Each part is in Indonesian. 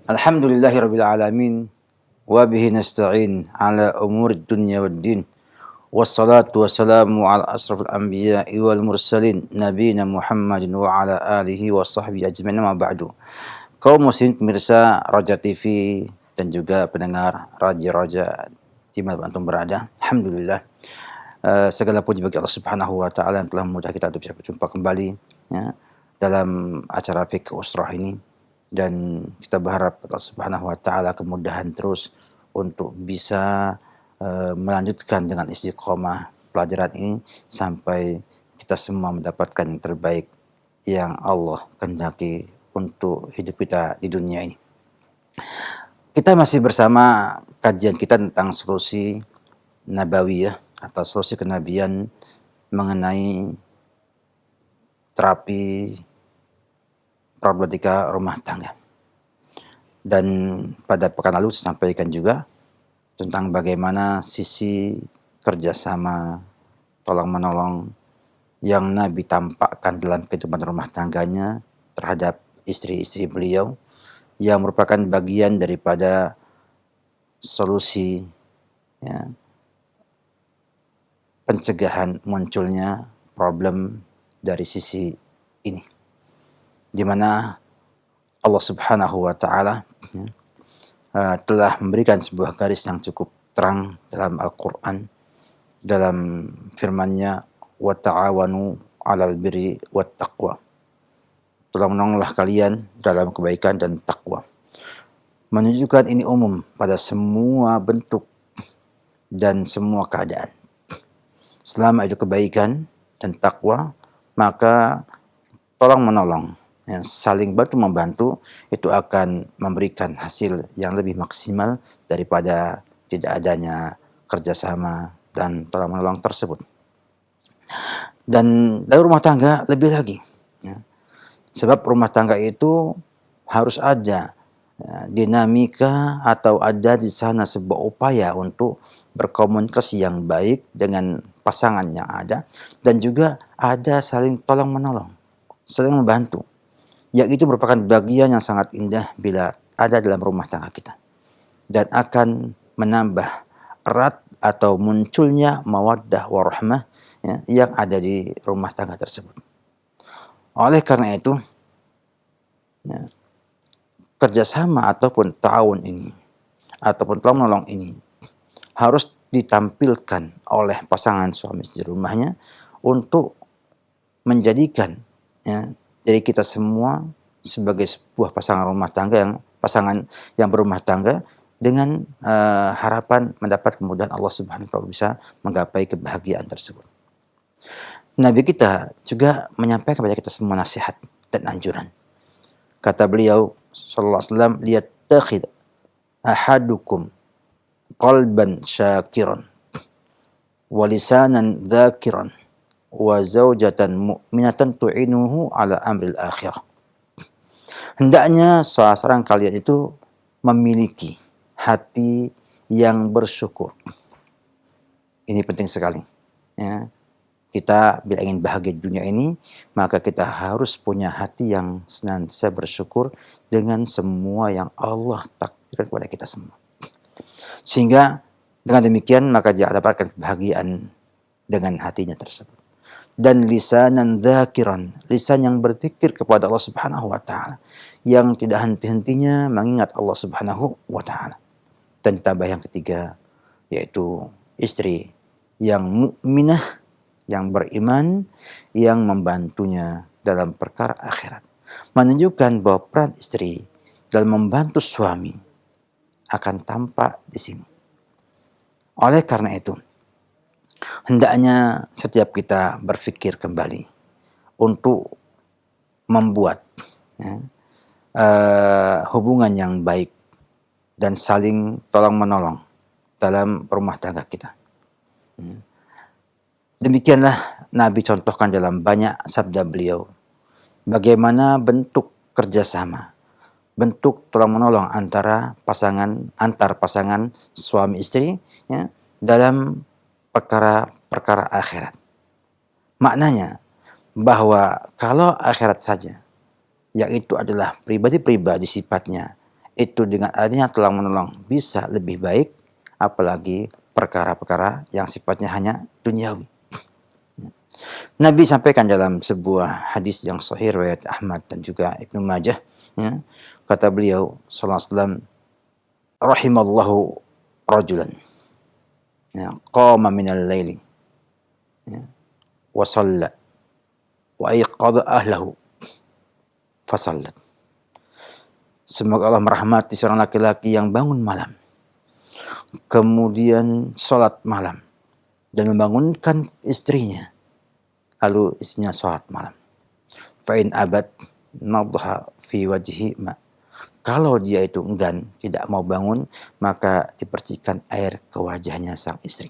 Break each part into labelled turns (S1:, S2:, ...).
S1: Alhamdulillahirabbil alamin wa bihi nasta'in ala umurid dunya waddin. Wassalatu wassalamu ala asrafil anbiya'i wal mursalin nabiyina Muhammadin wa ala alihi wa sahbihi ajmain ma ba'du. Kaum muslimin pemirsa Raja TV dan juga pendengar Raja dimanapun antum berada. Alhamdulillah. Segala puji bagi Allah Subhanahu wa taala yang telah memudahkan kita untuk bisa berjumpa kembali ya, dalam acara Fiqh Usrah ini, dan kita berharap Allah Subhanahu wa taala kemudahan terus untuk bisa melanjutkan dengan istiqomah pelajaran ini sampai kita semua mendapatkan yang terbaik yang Allah kehendaki untuk hidup kita di dunia ini. Kita masih bersama kajian kita tentang solusi nabawiyah atau solusi kenabian mengenai terapi problematika rumah tangga. Dan pada pekan lalu saya sampaikan juga tentang bagaimana sisi kerjasama tolong-menolong yang Nabi tampakkan dalam kehidupan rumah tangganya terhadap istri-istri beliau, yang merupakan bagian daripada solusi ya, pencegahan munculnya problem dari sisi ini, di mana Allah Subhanahu wa taala telah memberikan sebuah garis yang cukup terang dalam Al-Qur'an, dalam firman-Nya, wa ta'awanu 'alal birri wat taqwa. Tolong-menolonglah kalian dalam kebaikan dan takwa. Menunjukkan ini umum pada semua bentuk dan semua keadaan. Selama itu kebaikan dan takwa, maka tolong menolong, ya, saling bantu membantu, itu akan memberikan hasil yang lebih maksimal daripada tidak adanya kerjasama dan tolong menolong tersebut. Dan dalam rumah tangga lebih lagi, ya, sebab rumah tangga itu harus ada dinamika atau ada di sana sebuah upaya untuk berkomunikasi yang baik dengan pasangan yang ada, dan juga ada saling tolong menolong, saling membantu, yang itu merupakan bagian yang sangat indah bila ada dalam rumah tangga kita, dan akan menambah erat atau munculnya mawaddah warahmah ya, yang ada di rumah tangga tersebut. Oleh karena itu ya, kerjasama ataupun ta'awun ini ataupun tolong menolong ini harus ditampilkan oleh pasangan suami istri rumahnya untuk menjadikan ya, diri kita semua sebagai sebuah pasangan yang berumah tangga dengan harapan mendapat kemudahan Allah Subhanahu wa taala bisa menggapai kebahagiaan tersebut. Nabi kita juga menyampaikan kepada kita semua nasihat dan anjuran. Kata beliau sallallahu alaihi wasallam, liyattakhid ahadukum qalban syakiran wa lisanan dzakiran wa zaujatan mu'minatan tu'inuhu ala amril akhirah. Hendaknya salah seorang kalian itu memiliki hati yang bersyukur. Ini penting sekali ya. Kita bila ingin bahagia di dunia ini, maka kita harus punya hati yang senantiasa bersyukur dengan semua yang Allah takdirkan kepada kita semua. Sehingga dengan demikian maka dia dapatkan kebahagiaan dengan hatinya tersebut. Dan lisanan dzakiran, lisan yang berzikir kepada Allah Subhanahu wa taala, yang tidak henti-hentinya mengingat Allah Subhanahu wa taala. Dan ditambah yang ketiga, yaitu istri yang mukminah, yang beriman, yang membantunya dalam perkara akhirat. Menunjukkan bahwa peran istri dalam membantu suami akan tampak di sini. Oleh karena itu, hendaknya setiap kita berpikir kembali untuk membuat ya, hubungan yang baik dan saling tolong-menolong dalam rumah tangga kita. Demikianlah Nabi contohkan dalam banyak sabda beliau bagaimana bentuk kerjasama, bentuk tolong-menolong antar pasangan suami istri ya, dalam perkara akhirat. Maknanya bahwa kalau akhirat saja, yang itu adalah pribadi-pribadi sifatnya, itu dengan adanya tolong menolong bisa lebih baik, apalagi perkara-perkara yang sifatnya hanya duniawi. Nabi sampaikan dalam sebuah hadis yang sahih riwayat Ahmad dan juga Ibnu Majah, ya, kata beliau sallallahu alaihi wasallam, rahimallahu rajulan, ya, qama minal laili, ya, wa shalla wa ayqadha ahlahu fa sallat. Semoga Allah merahmati seorang laki-laki yang bangun malam, kemudian sholat malam, dan membangunkan istrinya, lalu istrinya sholat malam. Fa'in abad nadha fi wajhi ma. Kalau dia itu enggan, tidak mau bangun, maka dipercikan air ke wajahnya sang istri.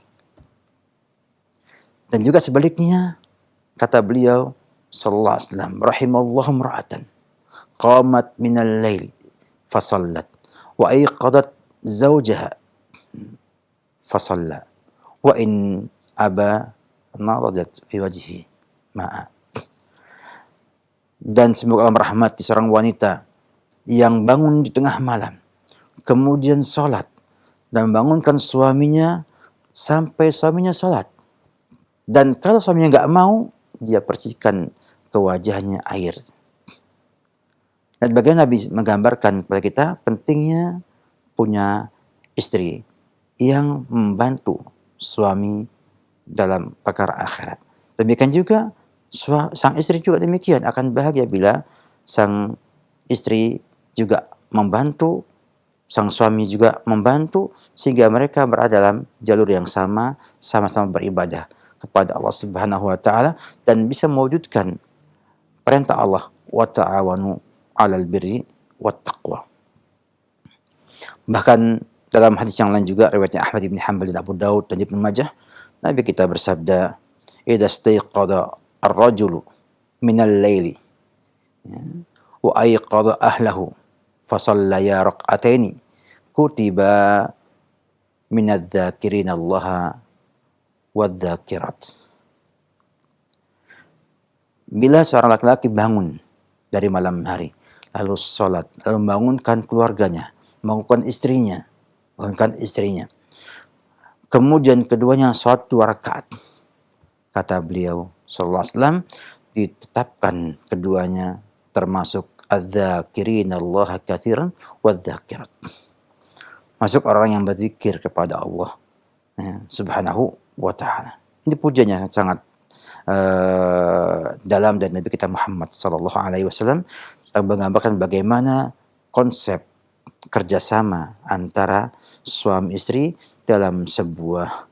S1: Dan juga sebaliknya, kata beliau sallallahu alaihi wasallam, rahimallahu imra'atan qamat minal lail fasallat wa ayqadat zawjaha fasalla wa in aba nadadat fi wajhi ma'a. Dan semoga Allah merahmati seorang wanita yang bangun di tengah malam, kemudian sholat, dan membangunkan suaminya sampai suaminya sholat. Dan kalau suaminya nggak mau, dia percikan ke wajahnya air. Dan bagaimana Nabi menggambarkan kepada kita pentingnya punya istri yang membantu suami dalam perkara akhirat. Demikian juga sang istri juga demikian, akan bahagia bila sang istri juga membantu, sang suami juga membantu, sehingga mereka berada dalam jalur yang sama, sama-sama beribadah kepada Allah Subhanahu wa taala dan bisa mewujudkan perintah Allah, wa ta'awanu 'alal birri wat taqwa. Bahkan dalam hadis yang lain juga riwayatnya Ahmad bin Hanbal dan Abu Daud dan Ibnu Majah, Nabi kita bersabda, "Idza staiqadha ar-rajulu minal laili, wa ayqadha ahlahu fa shallaya rak'ataini kutiba minadz-dzakirina Allah wadz-dzakirat." Bila seorang laki-laki bangun dari malam hari, lalu sholat, lalu membangunkan keluarganya, membangunkan istrinya, kemudian keduanya sholat 2 rakaat, kata beliau sallallahu alaihi wasallam, ditetapkan keduanya termasuk adz-dzakirina Allah katsiran wadz-dzakirat, masuk orang yang berzikir kepada Allah, ya, Subhanahu wa taala. Ini pujiannya sangat dalam dari Nabi kita Muhammad sallallahu alaihi wasallam, menggambarkan bagaimana konsep kerjasama antara suami istri dalam sebuah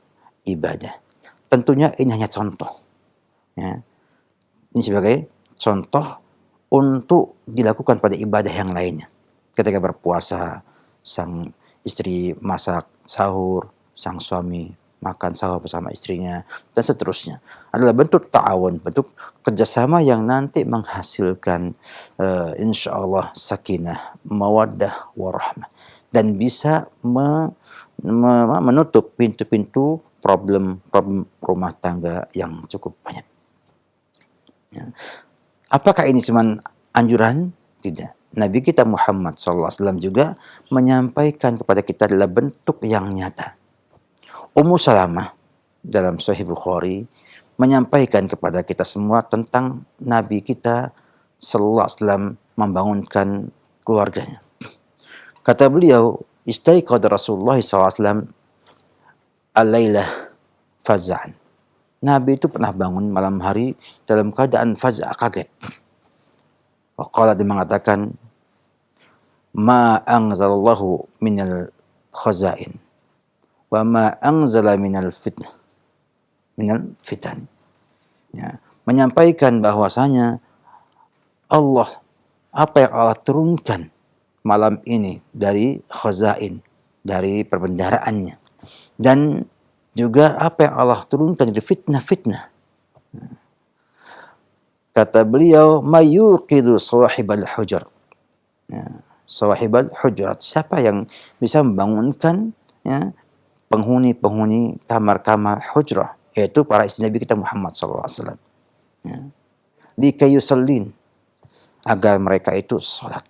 S1: ibadah. Tentunya ini hanya contoh, ya. Ini sebagai contoh untuk dilakukan pada ibadah yang lainnya. Ketika berpuasa, sang istri masak sahur, sang suami makan sahur bersama istrinya, dan seterusnya. Adalah bentuk ta'awun, bentuk kerjasama yang nanti menghasilkan insya Allah sakinah, mawaddah, warahmah. Dan bisa menutup pintu-pintu problem rumah tangga yang cukup banyak. Ya. Apakah ini cuma anjuran? Tidak. Nabi kita Muhammad SAW juga menyampaikan kepada kita adalah bentuk yang nyata. Ummu Salamah dalam Sahih Bukhari menyampaikan kepada kita semua tentang Nabi kita sallallahu alaihi wasallam membangunkan keluarganya. Kata beliau, "Istaiqadha Rasulullah sallallahu alaihi wasallam al-lailah faz'an." Nabi itu pernah bangun malam hari dalam keadaan faz'a, kaget. Waqala, dia mengatakan, "Ma anzalallahu minal khazain wa ma anzala minal fitan." Ya, menyampaikan bahwasanya apa yang Allah turunkan malam ini dari khazain, dari perbendaharaannya, dan juga apa yang Allah turunkan dari fitnah-fitnah. Kata beliau, "Mayuqidu sawahibal hujar." Ya, sawahibal hujurat, siapa yang bisa membangunkan, ya, penghuni kamar-kamar hujrah, yaitu para istri Nabi kita Muhammad SAW. Ya. Likayusallin, agar mereka itu sholat.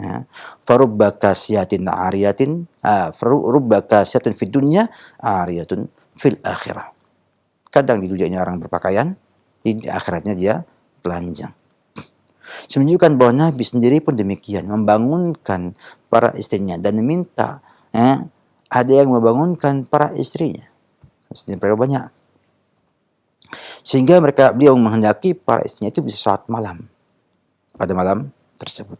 S1: Ya. Farubba kasiyatin ariyatin, farubba kasiyatin fid dunya ariyatun fil akhirah. Kadang di dunianya orang berpakaian, di akhiratnya dia telanjang. Menunjukkan bahwa Nabi sendiri pun demikian, membangunkan para istrinya dan meminta, ada yang membangunkan para istrinya. Mereka banyak. Sehingga beliau menghendaki para istrinya itu bisa sholat malam pada malam tersebut.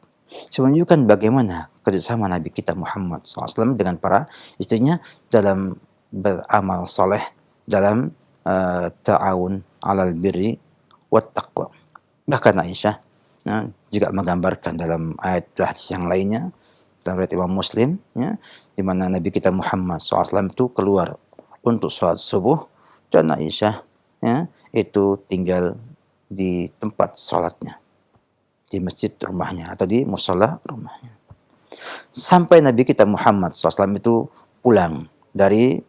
S1: Menunjukkan bagaimana kerjasama Nabi kita Muhammad SAW dengan para istrinya dalam beramal soleh, dalam ta'awun alal birri wat taqwa. Bahkan Aisyah juga menggambarkan dalam ayat hadis yang lainnya, dalam riwayat Imam Muslim, di mana Nabi kita Muhammad SAW itu keluar untuk sholat subuh, dan Aisyah itu tinggal di tempat sholatnya, di masjid rumahnya atau di musola rumahnya. Sampai Nabi kita Muhammad SAW itu pulang dari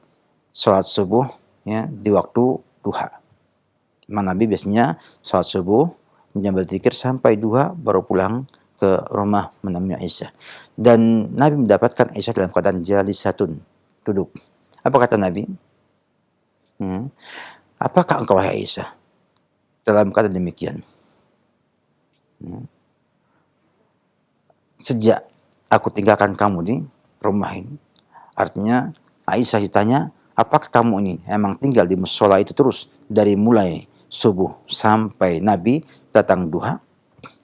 S1: sholat subuh di waktu duha. Nabi biasanya sholat subuh, kemudian berzikir sampai duha, baru pulang ke rumah menemui Aisyah. Dan Nabi mendapatkan Aisyah dalam keadaan jalisatun, duduk. Apa kata Nabi? Apakah engkau wahai Aisyah dalam keadaan demikian? Sejak aku tinggalkan kamu di rumah ini. Artinya Aisyah ditanya, apakah kamu ini emang tinggal di musola itu terus dari mulai subuh sampai Nabi datang duha?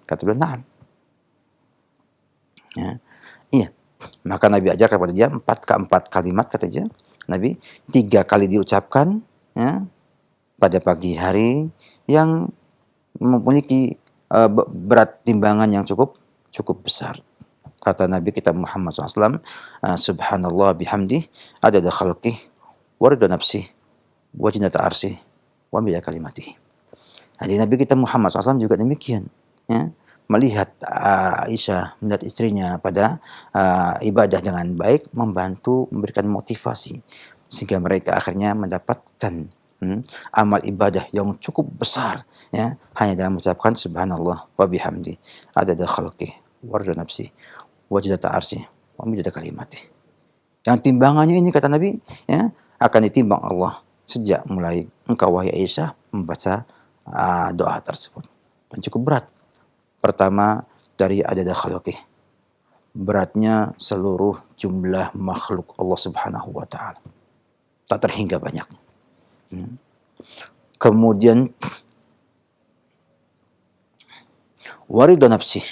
S1: Kata beliau, na'am. Iya. Maka Nabi ajarkan kepada dia 4 kalimat, kata dia. Nabi 3 kali diucapkan pada pagi hari yang memiliki berat timbangan yang cukup besar. Kata Nabi kita Muhammad SAW, subhanallah bihamdih, adada khalqih, warida nafsih, wajinata arsih, wa bila kalimatih. Jadi Nabi kita Muhammad SAW juga demikian, melihat Aisyah, melihat istrinya pada ibadah dengan baik, membantu, memberikan motivasi, sehingga mereka akhirnya mendapatkan amal ibadah yang cukup besar, hanya dalam mengucapkan subhanallah wa bihamdi adada khalqih warda nafsi wajidata arsi wa midada kalimati. Yang timbangannya ini, kata Nabi, akan ditimbang Allah sejak mulai engkau wahai Aisyah membaca doa tersebut. Dan cukup berat. Pertama dari adada khalqih, beratnya seluruh jumlah makhluk Allah Subhanahu wa taala, tak terhingga banyaknya. Kemudian waridha nafsi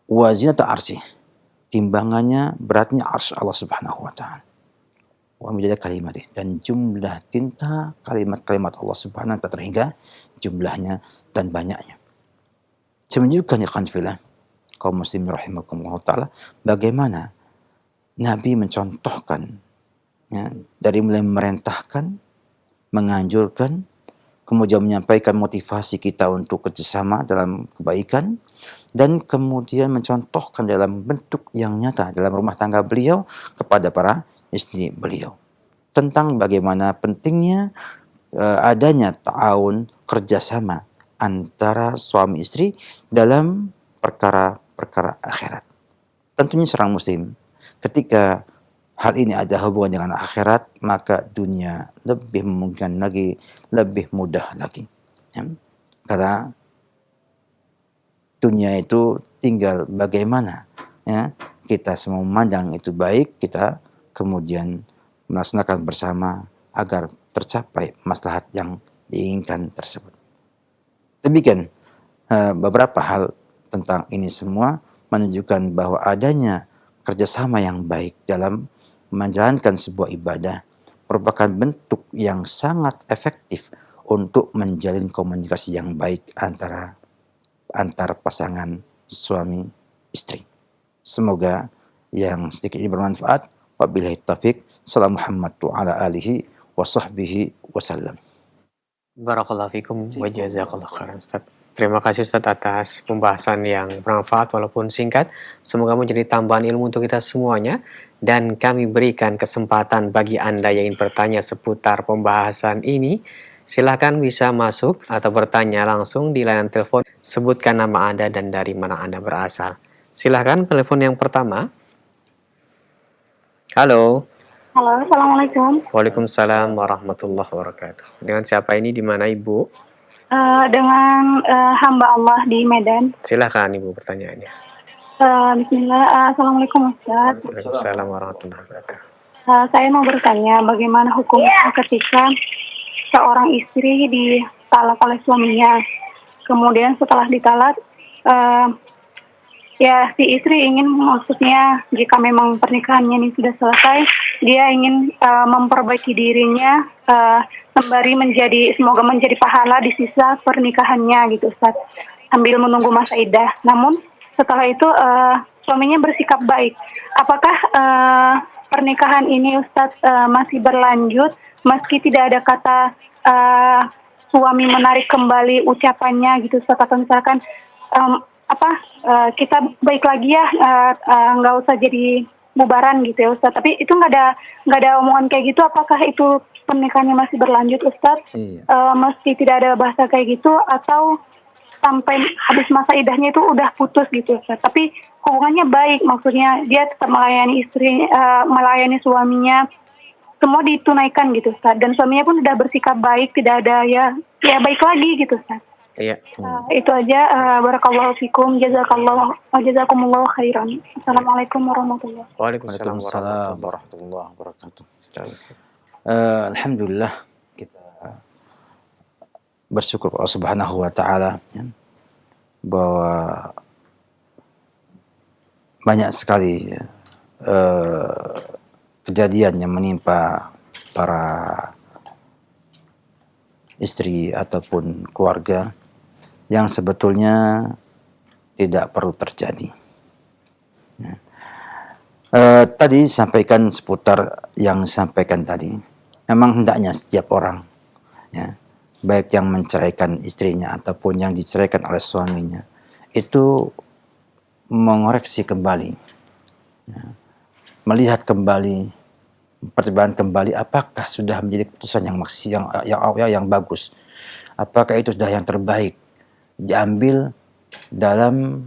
S1: wa zinata arsy, timbangannya beratnya arsy Allah Subhanahu wa taala. Wa midada kalimatih, dan jumlah tinta kalimat-kalimat Allah Subhanahu wa taala terhingga jumlahnya dan banyaknya. Menunjukkan ya khanfillah kaum muslimin rahimakumullah taala, bagaimana Nabi mencontohkan dari mulai memerintahkan, menganjurkan, kemudian menyampaikan motivasi kita untuk kerjasama dalam kebaikan, dan kemudian mencontohkan dalam bentuk yang nyata dalam rumah tangga beliau kepada para istri beliau, tentang bagaimana pentingnya adanya ta'awun, kerjasama antara suami istri dalam perkara-perkara akhirat. Tentunya seorang muslim, ketika hal ini ada hubungan dengan akhirat, maka dunia lebih memungkinkan lagi, lebih mudah lagi. Karena dunia itu tinggal bagaimana kita semua memandang itu baik, kita kemudian melaksanakan bersama agar tercapai maslahat yang diinginkan tersebut. Demikian beberapa hal tentang ini semua menunjukkan bahwa adanya kerjasama yang baik dalam menjalankan sebuah ibadah merupakan bentuk yang sangat efektif untuk menjalin komunikasi yang baik antar pasangan suami istri. Semoga yang sedikit ini bermanfaat. Wabillahi taufiq. Salam Muhammad wa ala alihi wa sahbihi wasallam.
S2: Barakallahu fikum wa jazakallahu khairan, Ustaz. Terima kasih Ustaz atas pembahasan yang bermanfaat walaupun singkat. Semoga menjadi tambahan ilmu untuk kita semuanya. Dan kami berikan kesempatan bagi Anda yang ingin bertanya seputar pembahasan ini. Silahkan bisa masuk atau bertanya langsung di layanan telepon. Sebutkan nama Anda dan dari mana Anda berasal. Silahkan telepon yang pertama. Halo.
S3: Halo, Assalamualaikum.
S2: Waalaikumsalam warahmatullahi wabarakatuh. Dengan siapa ini, di mana Ibu?
S3: Dengan hamba Allah di Medan.
S2: Silahkan Ibu pertanyaannya.
S3: Bismillah. Assalamualaikum Ustaz.
S2: Waalaikumsalam warahmatullahi wabarakatuh.
S3: Saya mau bertanya bagaimana hukumnya ketika seorang istri ditalak oleh suaminya. Kemudian setelah ditalak, ya si istri ingin, maksudnya jika memang pernikahannya ini sudah selesai, dia ingin memperbaiki dirinya sembari semoga menjadi pahala di sisa pernikahannya gitu Ustaz, sambil menunggu masa iddah. Namun setelah itu suaminya bersikap baik. Apakah pernikahan ini Ustaz masih berlanjut meski tidak ada kata suami menarik kembali ucapannya gitu Ustaz, atau misalkan kita baik lagi ya, nggak usah jadi bubaran gitu ya Ustaz. Tapi itu nggak ada omongan kayak gitu. Apakah itu pernikahannya masih berlanjut Ustaz?
S1: Iya.
S3: Meski tidak ada bahasa kayak gitu, atau sampai habis masa idahnya itu udah putus gitu Ustaz. Tapi hubungannya baik, maksudnya dia tetap melayani melayani suaminya, semua ditunaikan gitu Ustaz. Dan suaminya pun sudah bersikap baik, tidak ada ya baik lagi gitu Ustaz.
S2: Iya.
S3: Itu aja. Barakallahu fikum, jazakumullahu khairan. Assalamualaikum warahmatullahi wabarakatuh.
S2: Waalaikumsalam
S1: Waalaikumsalam
S2: warahmatullahi
S1: warahmatullahi wabarakatuh.
S2: wabarakatuh.
S1: Alhamdulillah, kita bersyukur kepada Allah Subhanahu wa taala ya, bahwa banyak sekali kejadian yang menimpa para istri ataupun keluarga yang sebetulnya tidak perlu terjadi. Ya. Tadi sampaikan seputar yang disampaikan tadi. Memang hendaknya setiap orang, ya, baik yang menceraikan istrinya ataupun yang diceraikan oleh suaminya, itu mengoreksi kembali, ya, melihat kembali, pertimbangan kembali apakah sudah menjadi keputusan yang bagus, apakah itu sudah yang terbaik diambil dalam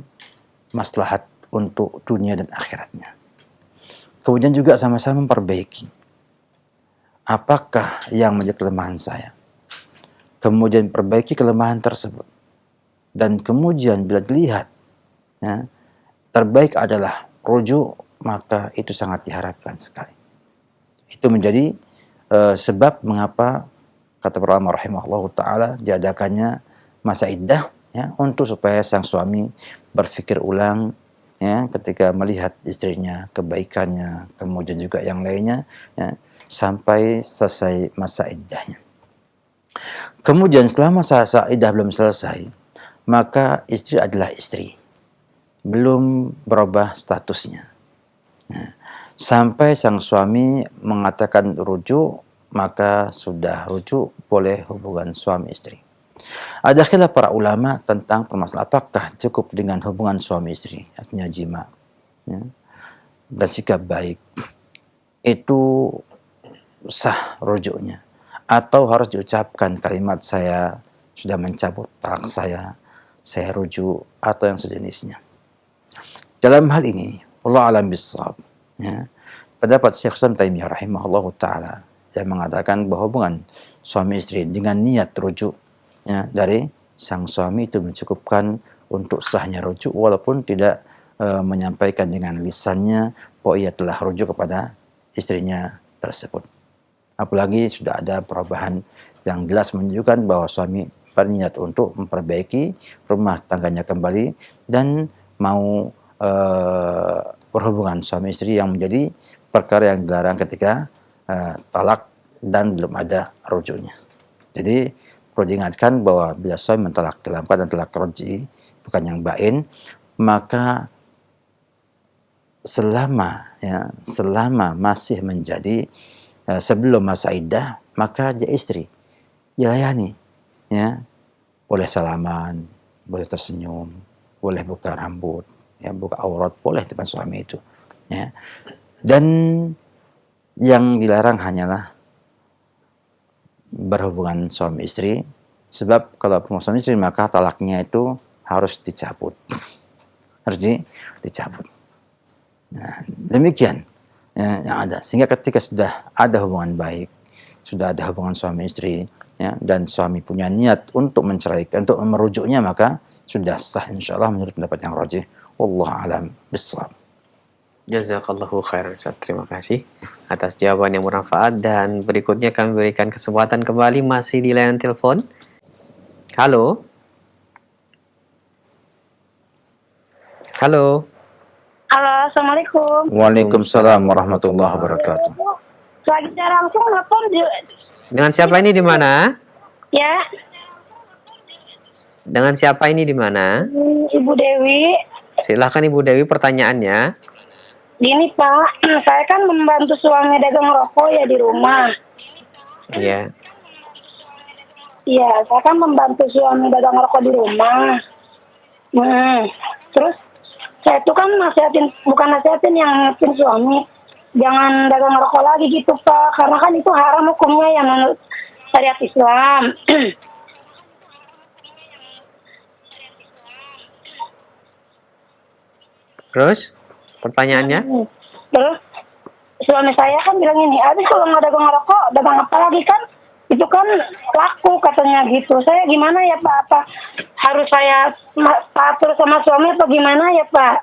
S1: maslahat untuk dunia dan akhiratnya. Kemudian juga sama-sama memperbaiki apakah yang menjadi kelemahan saya, kemudian perbaiki kelemahan tersebut, dan kemudian bila dilihat ya, terbaik adalah rujuk, maka itu sangat diharapkan sekali. Itu menjadi sebab mengapa kata para ulama rahimahullah taala diadakannya masa iddah, ya, untuk supaya sang suami berpikir ulang ya ketika melihat istrinya, kebaikannya, kemudian juga yang lainnya ya, sampai selesai masa iddahnya. Kemudian selama masa iddah belum selesai, maka istri adalah istri, belum berubah statusnya. Nah, sampai sang suami mengatakan rujuk, maka sudah rujuk, boleh hubungan suami istri. Ada khilaf para ulama tentang permasalahan apakah cukup dengan hubungan suami istri, artinya jima, ya, dan sikap baik, itu sah rujuknya, atau harus diucapkan kalimat saya sudah mencabut talak saya rujuk, atau yang sejenisnya. Dalam hal ini Allah alam bisawab, ya, pendapat Syekh Islam Taimiyah rahimahullah taala yang mengatakan bahwa hubungan suami istri dengan niat rujuk ya, dari sang suami itu mencukupkan untuk sahnya rujuk, walaupun tidak menyampaikan dengan lisannya bahwa ia telah rujuk kepada istrinya tersebut. Apalagi sudah ada perubahan yang jelas menunjukkan bahwa suami berniat untuk memperbaiki rumah tangganya kembali dan mau berhubungan suami istri yang menjadi perkara yang dilarang ketika talak dan belum ada rujuknya. Jadi perlu diingatkan bahwa bila suami mentalak dalam keadaan talak raj'i, bukan yang bain, maka selama masih menjadi sebelum masa iddah, maka dia istri dilayani, ya, boleh salaman, boleh tersenyum, boleh buka rambut, ya, buka aurat, boleh depan suami itu, ya. Dan yang dilarang hanyalah berhubungan suami istri. Sebab kalau suami istri maka talaknya itu harus dicabut. Harus dicabut. Nah, demikian yang ada. Sehingga ketika sudah ada hubungan baik, sudah ada hubungan suami istri, ya, dan suami punya niat untuk menceraikan, untuk merujuknya, maka sudah sah insyaallah menurut pendapat yang rajih. Wallahu alam bissawab.
S2: Jazakallahu khairan Ustaz. Terima kasih atas jawaban yang bermanfaat, dan berikutnya kami berikan kesempatan kembali masih di layanan telepon. Halo. Halo.
S3: Halo, Assalamualaikum.
S1: Waalaikumsalam warahmatullahi wabarakatuh.
S3: Lagi langsung telepon
S2: Dengan siapa ini di mana?
S3: ya,
S2: Dengan siapa ini di mana?
S3: Ibu Dewi.
S2: Silahkan Ibu Dewi, pertanyaannya.
S3: Gini Pak, saya kan membantu suami dagang rokok ya di rumah.
S2: Ya.
S3: Iya, saya kan membantu suami dagang rokok di rumah. Terus saya tuh kan bukan nasihatin yang nasihatin suami, jangan dagang rokok lagi gitu Pak, karena kan itu haram hukumnya yang menurut syariat Islam.
S2: Terus pertanyaannya?
S3: Terus suami saya kan bilang ini, habis kalau nggak dagang rokok, dagang apa lagi kan? Itu kan laku katanya gitu. Saya gimana ya Pak? Apa harus saya patuh sama suami atau gimana ya Pak?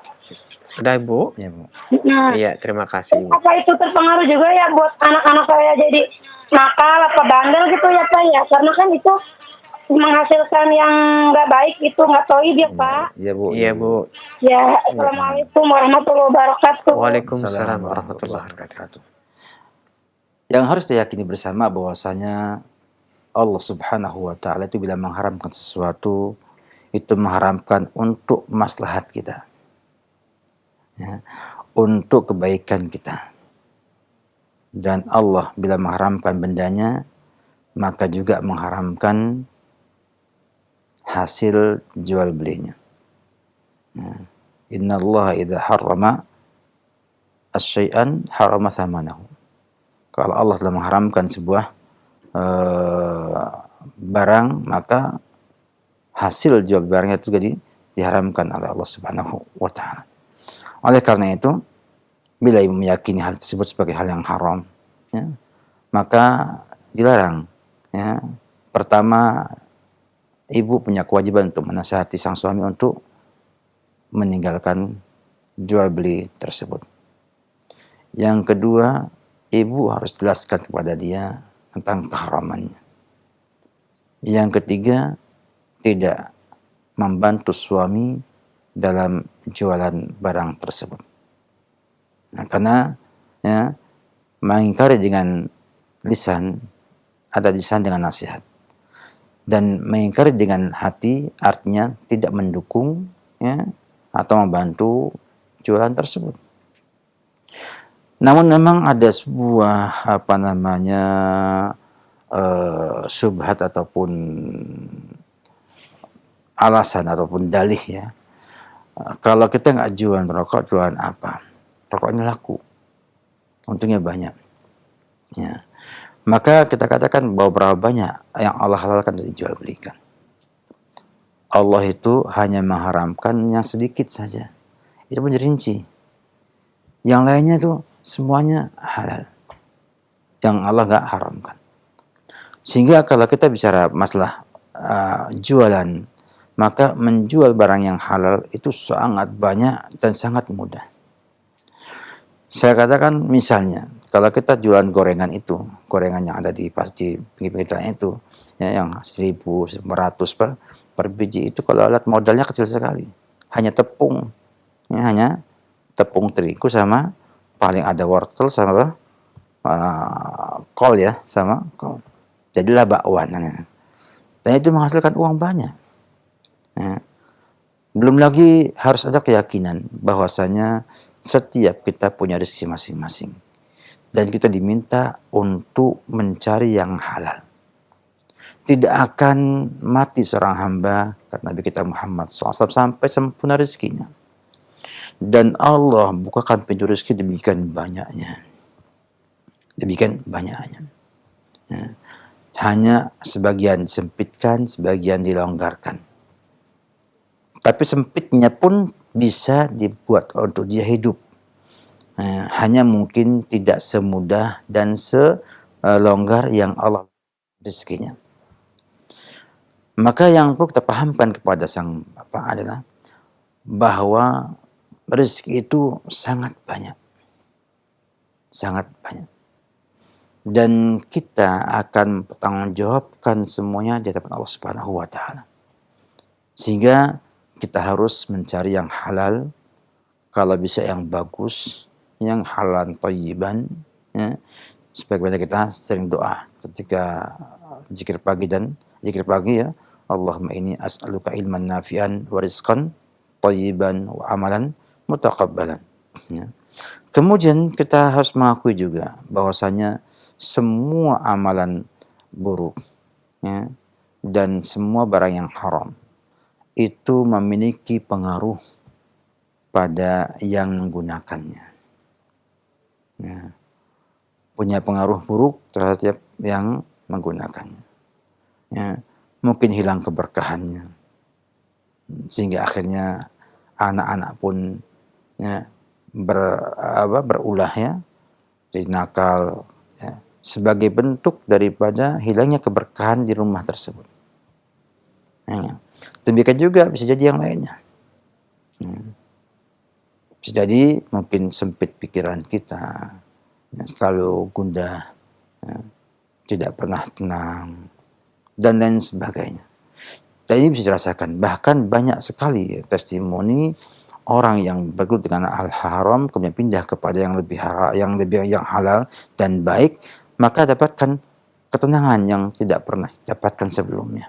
S2: Sudah Ibu?
S1: Ya, Bu.
S3: Nah,
S2: Iya, terima kasih Ibu.
S3: apa itu terpengaruh juga ya buat anak-anak saya jadi nakal atau bandel gitu ya Pak ya? Karena kan itu menghasilkan yang nggak baik, itu nggak toib ya Pak.
S1: Iya, Bu.
S2: Iya Bu.
S3: Ya, Assalamualaikum warahmatullahi wabarakatuh.
S2: Waalaikumsalam warahmatullahi wabarakatuh.
S1: Yang harus diyakini bersama bahwasanya Allah Subhanahu wa taala itu bila mengharamkan sesuatu itu mengharamkan untuk maslahat kita. Ya, untuk kebaikan kita. Dan Allah bila mengharamkan bendanya maka juga mengharamkan hasil jual belinya. Ya. Innallaha idza harrama asy-syai'an harrama thamanahu. Kalau Allah telah mengharamkan sebuah barang, maka hasil jual barangnya itu jadi diharamkan oleh Allah Subhanahu wa taala. Oleh karena itu, bila ibu meyakini hal tersebut sebagai hal yang haram, ya, maka dilarang. Ya. Pertama, ibu punya kewajiban untuk menasihati sang suami untuk meninggalkan jual beli tersebut. Yang kedua, ibu harus jelaskan kepada dia tentang keharamannya. Yang ketiga, tidak membantu suami dalam jualan barang tersebut. Nah, karena ya, mengingkari dengan lisan, ada lisan dengan nasihat. Dan mengingkari dengan hati artinya tidak mendukung, ya, atau membantu jualan tersebut. Namun memang ada sebuah subhat ataupun alasan ataupun dalih ya. Kalau kita nggak jualan rokok, jualan apa? Rokoknya laku, untungnya banyak. Ya. Maka kita katakan bahwa berapa banyak yang Allah halalkan dan dijual belikan. Allah itu hanya mengharamkan yang sedikit saja. Itu pun rinci. Yang lainnya itu semuanya halal. Yang Allah nggak haramkan. Sehingga kalau kita bicara masalah jualan, maka menjual barang yang halal itu sangat banyak dan sangat mudah. Saya katakan misalnya, kalau kita jualan gorengan itu, gorengan yang ada di pinggir-pinggir jalan itu, ya, yang 1.100 per biji itu, kalau alat modalnya kecil sekali, hanya tepung, ya, hanya tepung terigu sama paling ada wortel sama kol ya, sama kol. Jadilah bakwan. Dan itu menghasilkan uang banyak. Ya. Belum lagi harus ada keyakinan bahwasanya setiap kita punya rezeki masing-masing. Dan kita diminta untuk mencari yang halal. Tidak akan mati seorang hamba, kata Nabi kita Muhammad SAW, sampai sempurna rezekinya. Dan Allah bukakan pintu rezeki demikian banyaknya. Demikian banyaknya. Ya. hanya sebagian disempitkan, sebagian dilonggarkan. Tapi sempitnya pun bisa dibuat untuk dia hidup. Hanya mungkin tidak semudah dan selonggar yang Allah rezekinya. Maka yang perlu kita pahamkan kepada sang Bapak adalah bahwa rezeki itu sangat banyak. Sangat banyak. Dan kita akan bertanggungjawabkan semuanya di hadapan Allah Subhanahu wa taala. Sehingga kita harus mencari yang halal, kalau bisa yang bagus, yang halal thayyiban, ya. Sebagaimana kita sering doa ketika zikir pagi ya, Allahumma inni as'aluka ilman nafi'an wa rizqan thayyiban wa amalan mutaqabbalan. Ya. Kemudian kita harus mengakui juga bahwasanya semua amalan buruk, ya, dan semua barang yang haram itu memiliki pengaruh pada yang menggunakannya. Ya. Punya pengaruh buruk terhadap yang menggunakannya. Ya. Mungkin hilang keberkahannya. Sehingga akhirnya anak-anak pun, ya, berulah, ya, jadi nakal, ya, sebagai bentuk daripada hilangnya keberkahan di rumah tersebut. Ya. Demikian juga bisa jadi yang lainnya. Ya. Bisa jadi mungkin sempit pikiran kita, ya, selalu gundah, ya, tidak pernah tenang, dan lain sebagainya. Dan ini bisa dirasakan. Bahkan banyak sekali testimoni orang yang bergelut dengan al-haram kemudian pindah kepada yang lebih halal dan baik, maka dapatkan ketenangan yang tidak pernah dapatkan sebelumnya.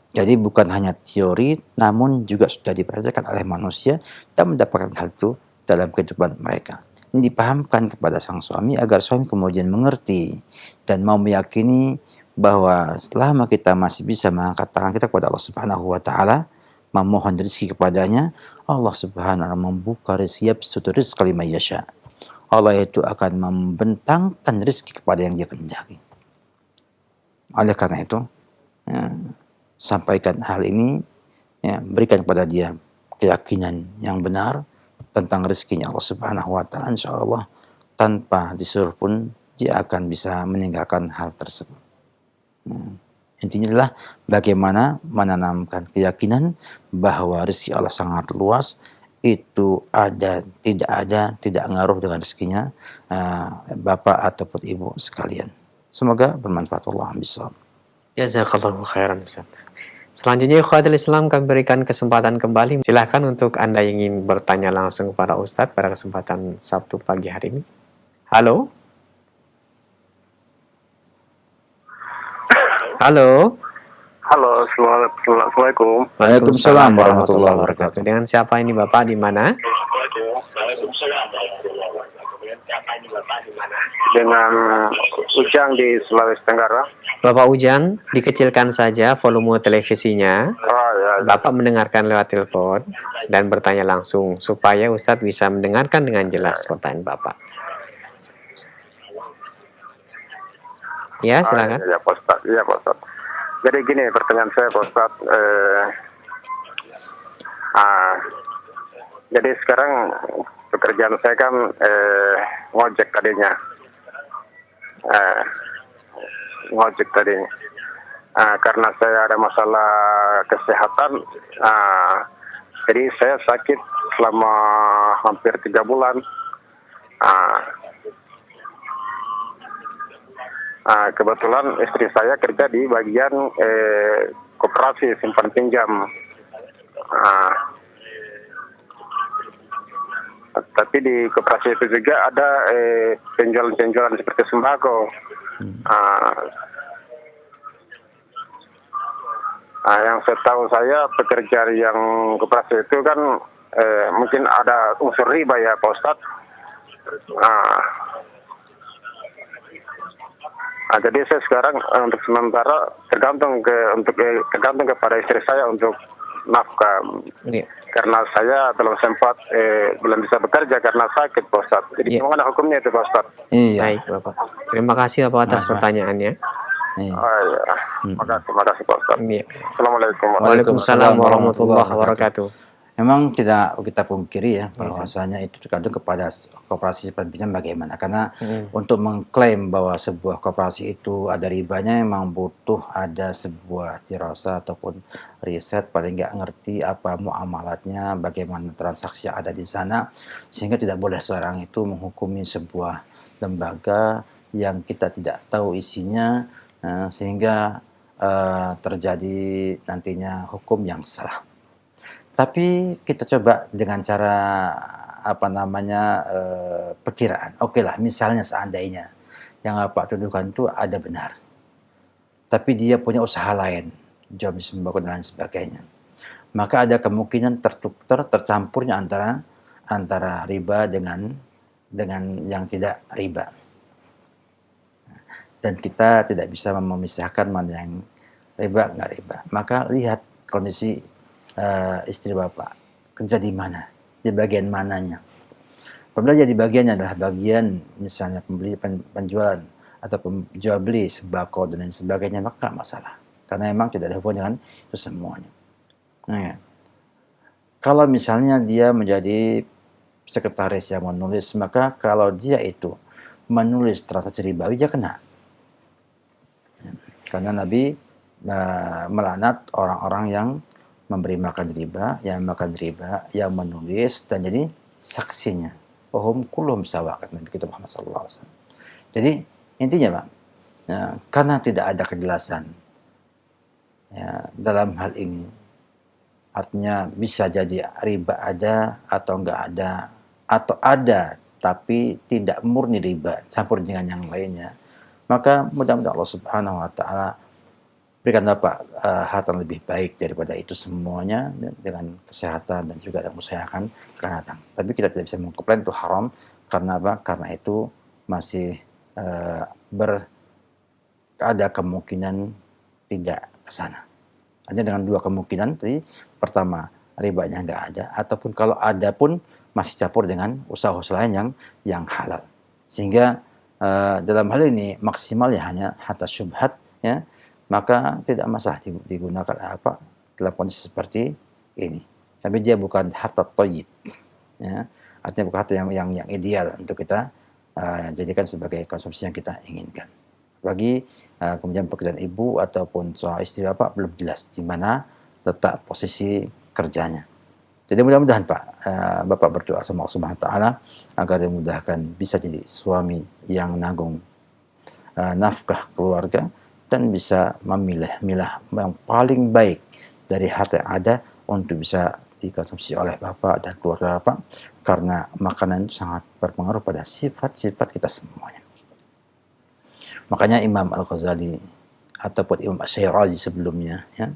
S1: Jadi bukan hanya teori, namun juga sudah dipraktikkan oleh manusia dan mendapatkan hal itu dalam kehidupan mereka. Ini dipahamkan kepada sang suami agar suami kemudian mengerti dan mau meyakini bahwa selama kita masih bisa mengangkat tangan kita kepada Allah Subhanahu wa taala, memohon rezeki kepadanya, Allah Subhanahu wa taala membuka rezeki suatu rezeki liman yasha. Allah itu akan membentangkan rezeki kepada yang dia kehendaki. Oleh karena itu, ya, sampaikan hal ini, ya, berikan kepada dia keyakinan yang benar tentang rezekinya Allah Subhanahu wa taala, insyaallah tanpa disuruh pun dia akan bisa meninggalkan hal tersebut. Intinya adalah bagaimana menanamkan keyakinan bahwa rezeki Allah sangat luas, itu tidak ngaruh dengan rezekinya bapak ataupun ibu sekalian. Semoga bermanfaat. Allah bisawab.
S2: Jazakallahu khairan Ustaz. Selanjutnya ikhwatul Islam, kami berikan kesempatan kembali. Silahkan untuk Anda yang ingin bertanya langsung kepada Ustadz pada kesempatan Sabtu pagi hari ini. Halo? Halo?
S4: Halo, Assalamualaikum.
S1: Waalaikumsalam warahmatullahi wabarakatuh.
S2: Dengan siapa ini Bapak, di mana?
S4: Dengan Ujang di Sulawesi Tenggara.
S2: Bapak Ujang, dikecilkan saja volume televisinya.
S4: Oh, ya.
S2: Bapak mendengarkan lewat telepon dan bertanya langsung supaya Ustadz bisa mendengarkan dengan jelas pertanyaan Bapak. Ya, silakan.
S4: Ya, Pak Ustadz. Iya, Pak Ustadz. Jadi gini pertanyaan saya, Pak Ustadz. Jadi sekarang pekerjaan saya kan ngojek tadinya. Ngojek tadinya. Karena saya ada masalah kesehatan, jadi saya sakit selama hampir 3 bulan. Kebetulan istri saya kerja di bagian koperasi simpan pinjam. Tapi di koperasi itu juga ada penjualan-penjualan seperti sembako. Yang setahu saya pekerja yang koperasi itu kan mungkin ada unsur riba ya Pak Ustadz. Jadi saya sekarang untuk sementara tergantung kepada istri saya untuk nafkah.
S2: Iya.
S4: Karena saya belum sempat belum bisa bekerja karena sakit, Pak Ustaz. Jadi
S2: Iya.
S4: gimana hukumnya itu, Pak Ustaz?
S1: Iya.
S2: Baik, Bapak. Terima kasih Bapak atas
S1: Mas.
S2: pertanyaannya.
S1: Iya.
S4: Oh, iya. Makasih Pak Ustaz.
S2: Iya.
S4: Assalamualaikum.
S2: Waalaikumsalam warahmatullahi wabarakatuh.
S1: Memang tidak kita pungkiri ya
S2: Iya,
S1: bahwasanya itu tergantung kepada koperasi sifat pinjam bagaimana, karena untuk mengklaim bahwa sebuah koperasi itu ada ribanya memang butuh ada sebuah dirasa ataupun riset, paling nggak ngerti apa muamalatnya, bagaimana transaksi yang ada di sana, sehingga tidak boleh seorang itu menghukumi sebuah lembaga yang kita tidak tahu isinya, sehingga terjadi nantinya hukum yang salah. Tapi kita coba dengan cara perkiraan. Oke lah, misalnya seandainya yang Bapak tuduhkan itu ada benar, tapi dia punya usaha lain, jual beli sembako dan lain sebagainya. Maka ada kemungkinan tercampurnya antara riba dengan yang tidak riba. Dan kita tidak bisa memisahkan mana yang riba nggak riba. Maka lihat kondisi istri Bapak kerja di mana, di bagian mananya. Apabila jadi bagiannya adalah bagian misalnya penjualan atau jual beli sembako dan lain sebagainya, maka nggak masalah, karena memang tidak ada hubungan dengan itu semuanya. Nah, kalau misalnya dia menjadi sekretaris yang menulis, maka kalau dia itu menulis transaksi ribawi, dia kena. Karena Nabi melaknat orang-orang yang memberi makan riba, yang makan riba, yang menulis dan jadi saksinya. Wahum kulluhum sawa, kata Nabi kita Muhammad SAW. Jadi intinya Pak, karena tidak ada kejelasan dalam hal ini, artinya bisa jadi riba ada atau enggak ada, atau ada tapi tidak murni riba, campur dengan yang lainnya, maka mudah-mudahan Allah Subhanahu Wa Taala berikan Bapak harta lebih baik daripada itu semuanya, dengan kesehatan dan juga yang usahakan akan datang. Tapi kita tidak bisa mengklaim itu haram, karena apa? Karena itu masih ada kemungkinan tidak ke sana. Hanya dengan dua kemungkinan tadi, pertama ribanya nggak ada, ataupun kalau ada pun masih campur dengan usaha-usaha lain yang halal. Sehingga dalam hal ini maksimal ya hanya harta syubhat, ya, maka tidak masalah digunakan dalam kondisi seperti ini. Tapi dia bukan harta thayyib, ya. Artinya bukan harta yang ideal untuk kita jadikan sebagai konsumsi yang kita inginkan. Bagi kemudian pekerjaan ibu ataupun soal istri Bapak belum jelas di mana letak posisi kerjanya. Jadi mudah-mudahan Pak, Bapak berdoa sama Allah Subhanahu Wa Taala agar dimudahkan bisa jadi suami yang nanggung nafkah keluarga, dan bisa memilah yang paling baik dari harta yang ada untuk bisa dikonsumsi oleh Bapak dan keluarga Bapak, karena makanan itu sangat berpengaruh pada sifat-sifat kita semuanya. Makanya Imam Al-Ghazali ataupun Imam Asy-Syirazi sebelumnya, ya,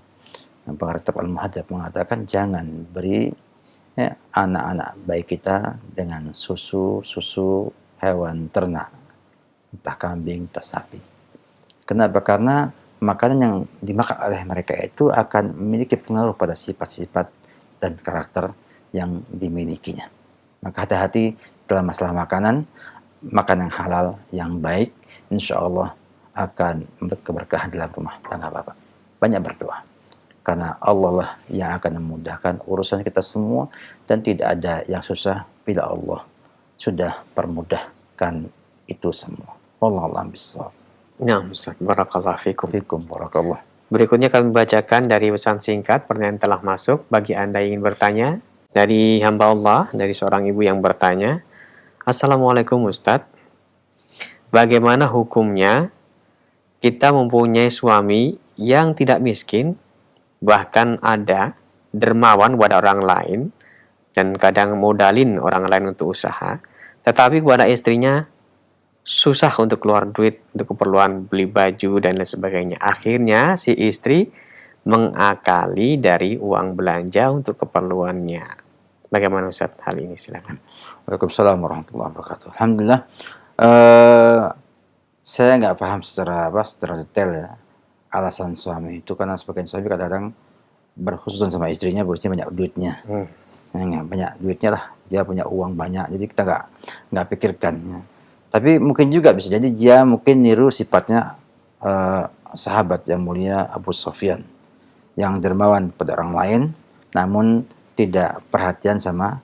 S1: yang pengarang kitab Al-Muhadzab mengatakan jangan beri anak-anak baik kita dengan susu hewan ternak, entah kambing, entah sapi. Kenapa? Karena makanan yang dimakan oleh mereka itu akan memiliki pengaruh pada sifat-sifat dan karakter yang dimilikinya. Maka hati-hati dalam masalah makanan yang halal, yang baik, insya Allah akan berkeberkahan dalam rumah tangga Bapak. Banyak berdoa, karena Allah lah yang akan memudahkan urusan kita semua, dan tidak ada yang susah bila Allah sudah permudahkan itu semua. Wallahu a'lam bishawab.
S2: Nah, Ustaz, barakallahu fikum.
S1: Barakallah.
S2: Berikutnya kami bacakan dari pesan singkat, pertanyaan telah masuk. Bagi Anda yang ingin bertanya, dari hamba Allah, dari seorang ibu yang bertanya, Assalamualaikum Ustadz, bagaimana hukumnya kita mempunyai suami yang tidak miskin, bahkan ada dermawan kepada orang lain, dan kadang modalin orang lain untuk usaha, tetapi kepada istrinya susah untuk keluar duit untuk keperluan beli baju dan lain sebagainya. Akhirnya si istri mengakali dari uang belanja untuk keperluannya. Bagaimana Ustaz hal ini? Silakan.
S1: Waalaikumsalam warahmatullahi wabarakatuh. Alhamdulillah, saya nggak paham secara detail ya alasan suami itu, karena sebagian suami kadang-kadang berkhususan sama istrinya, bahwa istrinya banyak duitnya.
S2: Hmm.
S1: Banyak duitnya lah, dia punya uang banyak, jadi kita nggak pikirkan ya. Tapi mungkin juga bisa jadi dia mungkin niru sifatnya sahabat yang mulia Abu Sufyan yang dermawan pada orang lain, namun tidak perhatian sama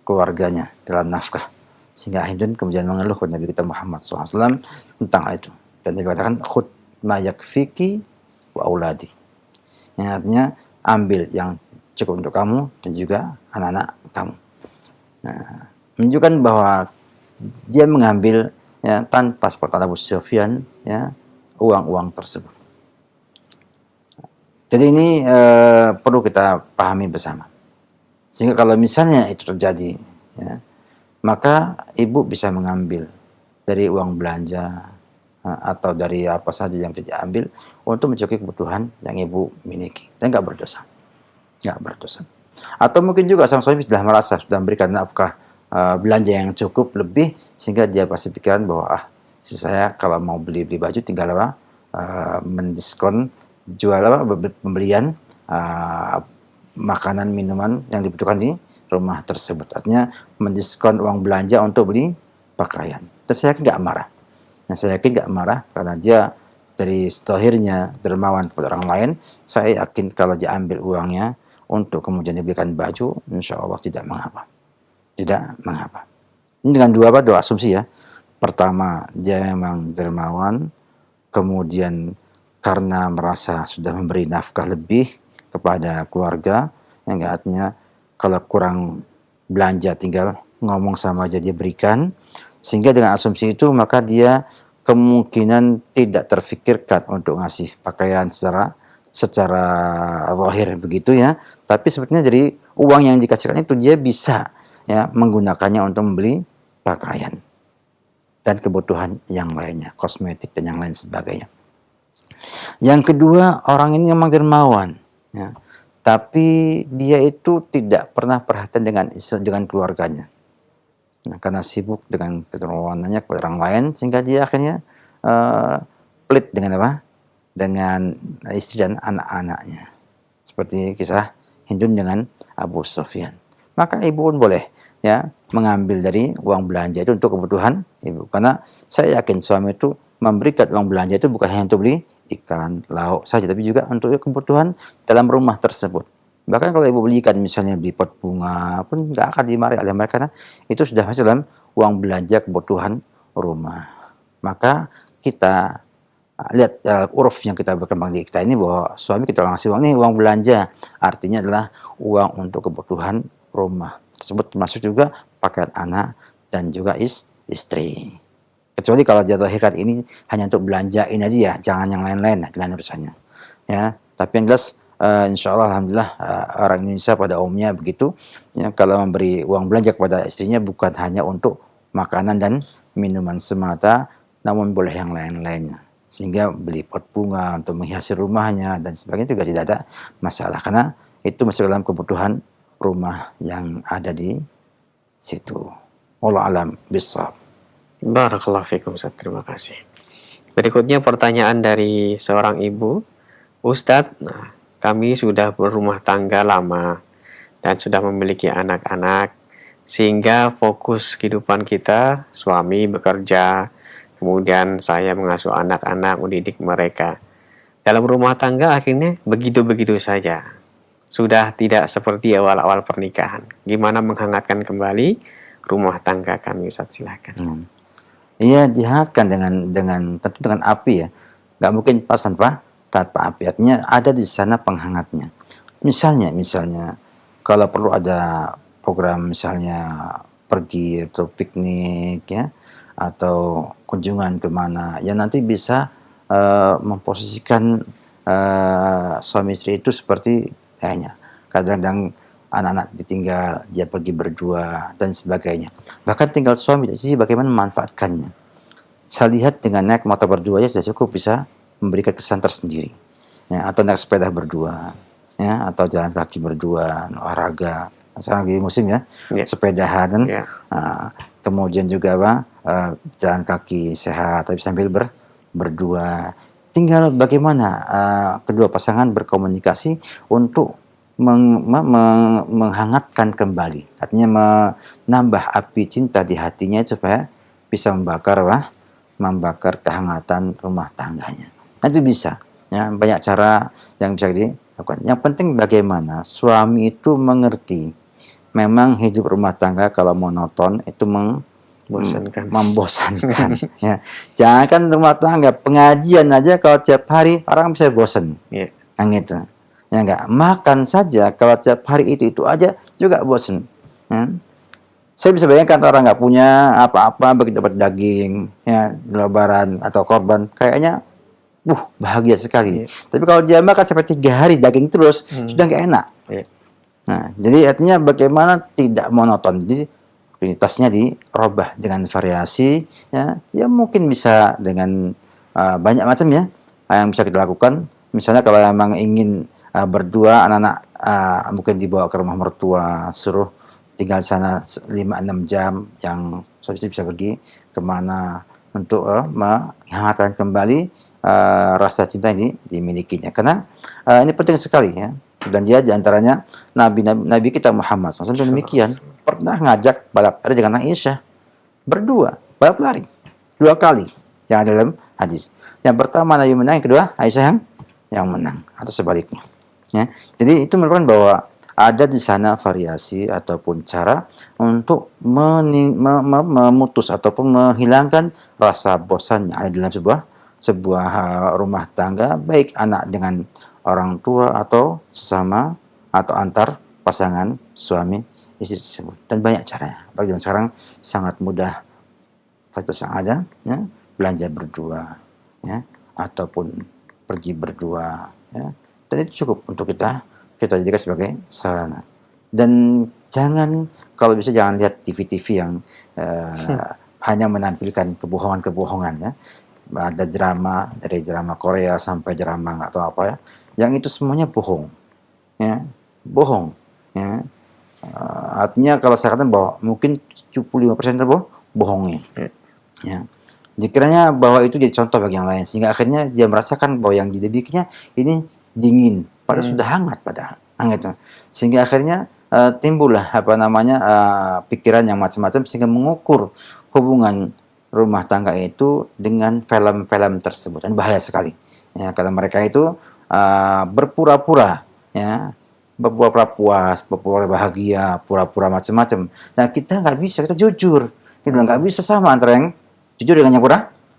S1: keluarganya dalam nafkah, sehingga Hindun kemudian mengeluh kepada Nabi kita Muhammad SAW tentang itu, dan dia katakan khud ma yakfiki wa auladi, yang artinya ambil yang cukup untuk kamu dan juga anak-anak kamu. Nah, menunjukkan bahwa dia mengambil ya tanpa sepengetahuan Abu Sufyan ya uang-uang tersebut. Jadi ini perlu kita pahami bersama. Sehingga kalau misalnya itu terjadi, ya, maka ibu bisa mengambil dari uang belanja atau dari apa saja yang bisa diambil untuk mencukupi kebutuhan yang ibu miliki, dan nggak berdosa. Atau mungkin juga sang suami sudah merasa sudah memberikan nafkah belanja yang cukup lebih, sehingga dia pasti pikiran bahwa saya kalau mau beli baju tinggal mendiskon pembelian makanan minuman yang dibutuhkan di rumah tersebut. Artinya mendiskon uang belanja untuk beli pakaian. Dan saya yakin nggak marah. Karena dia dari zahirnya dermawan kepada orang lain. Saya yakin kalau dia ambil uangnya untuk kemudian dibelikan baju, insya Allah tidak mengapa. Ini dengan dua asumsi ya. Pertama, dia memang dermawan, kemudian karena merasa sudah memberi nafkah lebih kepada keluarga, yang artinya kalau kurang belanja tinggal ngomong sama aja dia berikan, sehingga dengan asumsi itu maka dia kemungkinan tidak terfikirkan untuk ngasih pakaian secara zahir begitu ya, tapi sebetulnya dari uang yang dikasihkan itu dia bisa ya menggunakannya untuk membeli pakaian dan kebutuhan yang lainnya, kosmetik dan yang lain sebagainya. Yang kedua, orang ini memang dermawan ya, tapi dia itu tidak pernah perhatian dengan keluarganya. Nah, karena sibuk dengan kedermawanannya kepada orang lain, sehingga dia akhirnya pelit dengan istri dan anak-anaknya. Seperti kisah Hindun dengan Abu Sufyan. Maka ibu pun boleh ya mengambil dari uang belanja itu untuk kebutuhan ibu. Karena saya yakin suami itu memberikan uang belanja itu bukan hanya untuk beli ikan, lauk saja, tapi juga untuk kebutuhan dalam rumah tersebut. Bahkan kalau ibu belikan misalnya beli pot bunga pun nggak akan dimarahi oleh mereka, karena itu sudah masuk dalam uang belanja kebutuhan rumah. Maka kita lihat uruf yang kita berkembang di kita ini, bahwa suami kita ngasih uang ini uang belanja, artinya adalah uang untuk kebutuhan rumah tersebut, termasuk juga pakaian anak dan juga istri. Kecuali kalau dia zahirkan ini hanya untuk belanja ini aja ya, jangan yang lain-lain, lain urusannya. Ya, tapi yang jelas insya Allah alhamdulillah orang Indonesia pada umumnya begitu. Ya, kalau memberi uang belanja kepada istrinya bukan hanya untuk makanan dan minuman semata, namun boleh yang lain-lainnya. Sehingga beli pot bunga untuk menghiasi rumahnya dan sebagainya juga tidak ada masalah, karena itu masuk dalam kebutuhan rumah yang ada di situ. Wallahu alam bishawab.
S2: Barakallahu fikum Ustaz, terima kasih. Berikutnya pertanyaan dari seorang ibu. Ustadz, kami sudah berumah tangga lama dan sudah memiliki anak-anak, sehingga fokus kehidupan kita, suami bekerja, kemudian saya mengasuh anak-anak, mendidik mereka. Dalam rumah tangga akhirnya begitu-begitu saja. Sudah tidak seperti awal-awal pernikahan. Gimana menghangatkan kembali rumah tangga kami, Ustaz? Silakan.
S1: Iya, dihangatkan tentu dengan api ya. Nggak mungkin pas tanpa api. Artinya ada di sana penghangatnya. Misalnya kalau perlu ada program misalnya pergi atau piknik ya, atau kunjungan kemana yang nanti bisa memposisikan suami istri itu seperti kayaknya kadang-kadang anak-anak ditinggal, dia pergi berdua dan sebagainya. Bahkan tinggal suami dan istri bagaimana memanfaatkannya. Saya lihat dengan naik motor berdua ya sudah cukup bisa memberikan kesan tersendiri. Ya, atau naik sepeda berdua, ya, atau jalan kaki berdua, olahraga. Sekarang lagi musim ya, sepedahan, kemudian juga jalan kaki sehat, tapi sambil berdua. Tinggal bagaimana kedua pasangan berkomunikasi untuk menghangatkan kembali. Artinya menambah api cinta di hatinya supaya bisa membakar kehangatan rumah tangganya. Nah, itu bisa. Ya, banyak cara yang bisa dilakukan. Yang penting bagaimana suami itu mengerti. Memang hidup rumah tangga kalau monoton itu
S2: Bosankan.
S1: membosankan. Ya. Jangan kan rumah tangga, pengajian aja kalau tiap hari orang bisa bosan.
S2: Iya.
S1: Yang itu. Ya enggak, makan saja kalau tiap hari itu aja juga bosan. Ya. Saya bisa bayangkan orang nggak punya apa-apa begitu dapat daging ya di lebaran atau korban kayaknya bahagia sekali.
S2: Iya.
S1: Tapi kalau dia makan sampai 3 hari daging terus sudah nggak enak.
S2: Iya.
S1: Nah, jadi artinya bagaimana tidak monoton. Jadi prioritasnya dirubah dengan variasi ya mungkin bisa dengan banyak macam ya yang bisa kita lakukan. Misalnya kalau memang ingin berdua anak-anak mungkin dibawa ke rumah mertua, suruh tinggal di sana 5-6 jam, yang suami bisa pergi kemana untuk menghangatkan kembali rasa cinta ini dimilikinya. Karena ini penting sekali ya. Dan dia diantaranya Nabi kita Muhammad SAW demikian. Pernah ngajak balap lari dengan Aisyah. Berdua, balap lari. 2 kali. Yang ada dalam hadis. Yang pertama Nabi menang, yang kedua Aisyah yang menang. Atau sebaliknya. Ya. Jadi itu merupakan bahwa ada di sana variasi ataupun cara untuk memutus ataupun menghilangkan rasa bosan yang ada dalam sebuah rumah tangga, baik anak dengan orang tua atau sesama atau antar pasangan suami istri tersebut. Dan banyak caranya. Bagi zaman sekarang sangat mudah, fasilitas yang ada, ya, belanja berdua, ya, ataupun pergi berdua, ya. Dan itu cukup untuk kita jadikan sebagai sarana. Dan kalau bisa jangan lihat TV-TV yang hanya menampilkan kebohongan-kebohongan ya. Ada dari drama Korea sampai drama nggak tahu apa ya. Yang itu semuanya bohong. Ya, bohong. Ya. Artinya kalau saya katakan bahwa mungkin 75% itu bohongnya. Ya. Dikiranya bahwa itu jadi contoh bagi yang lain sehingga akhirnya dia merasakan bahwa yang dibikinnya ini dingin, padahal sudah hangat hangat. Sehingga akhirnya timbullah pikiran yang macam-macam sehingga mengukur hubungan rumah tangga itu dengan film-film tersebut, dan bahaya sekali. Ya, kalau mereka itu berpura-pura ya, berpura-pura puas, berpura-pura bahagia, pura-pura macam-macam. Nah, kita nggak bisa, kita jujur. Kita nggak bisa sama antara yang jujur dengan yang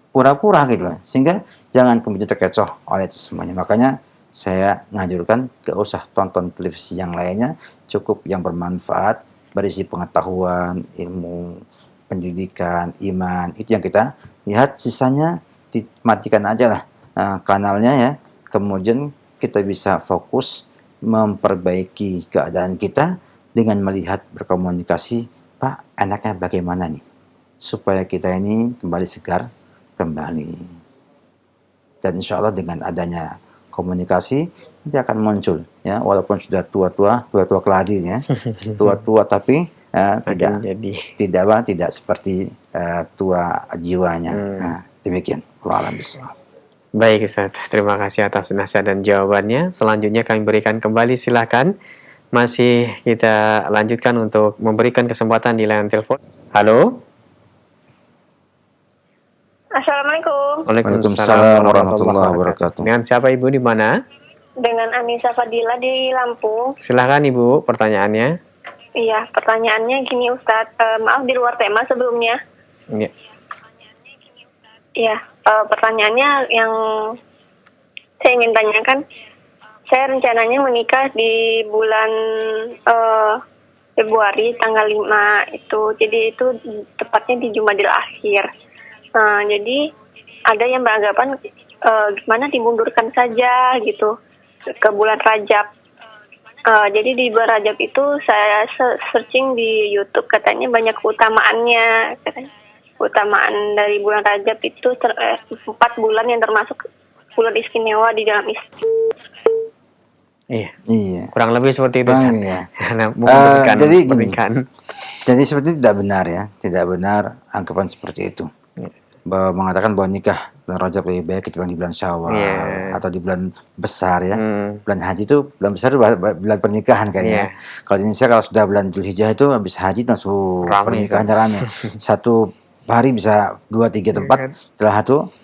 S1: pura-pura gitu loh. Sehingga jangan kemudian terkecoh oleh itu semuanya. Makanya saya ngajurkan gak usah tonton televisi yang lainnya, cukup yang bermanfaat, berisi pengetahuan, ilmu, pendidikan, iman, itu yang kita lihat. Sisanya dimatikan aja lah kanalnya ya. Kemudian kita bisa fokus memperbaiki keadaan kita dengan melihat, berkomunikasi, Pak, enaknya bagaimana nih supaya kita ini kembali segar kembali. Dan insya Allah dengan adanya komunikasi nanti akan muncul ya, walaupun sudah tua-tua keladi ya, tua-tua tapi tidak seperti tua jiwanya. Nah, demikian. Allah alam bisawab.
S2: Baik Ustaz, terima kasih atas nasihat dan jawabannya. Selanjutnya kami berikan kembali, silakan. Masih kita lanjutkan untuk memberikan kesempatan di layanan telepon. Halo.
S3: Assalamualaikum.
S1: Waalaikumsalam warahmatullahi wabarakatuh.
S2: Dengan siapa Ibu, di mana?
S3: Dengan Anissa Fadila di Lampung.
S2: Silakan Ibu, pertanyaannya.
S3: Iya, pertanyaannya gini Ustadz. Maaf di luar tema sebelumnya.
S2: Iya.
S3: Iya, pertanyaannya yang saya ingin tanyakan, saya rencananya menikah di bulan Februari tanggal 5 itu. Jadi itu tepatnya di Jumadil Akhir. Jadi ada yang beranggapan gimana dimundurkan saja gitu ke bulan Rajab. Jadi di bulan Rajab itu saya searching di YouTube, katanya banyak keutamaannya. Katanya keutamaan dari bulan Rajab itu 4 bulan yang termasuk bulan istimewa di dalam Islam.
S2: Iya. Kurang lebih seperti itu.
S1: Iya. Jadi seperti itu tidak benar ya, tidak benar anggapan seperti itu. Bahwa mengatakan bahwa nikah bulan Rajab lebih baik ketimbang di bulan Syawal
S2: Iya.
S1: atau di bulan besar ya.
S2: Hmm.
S1: Bulan haji itu bulan besar itu bulan pernikahan kayaknya.
S2: Iya.
S1: Kalau di Indonesia kalau sudah bulan Dzulhijjah itu habis haji langsung
S2: Rame,
S1: pernikahannya rame. Satu hari bisa 2-3
S2: Iya
S1: tempat
S2: kan?
S1: setelah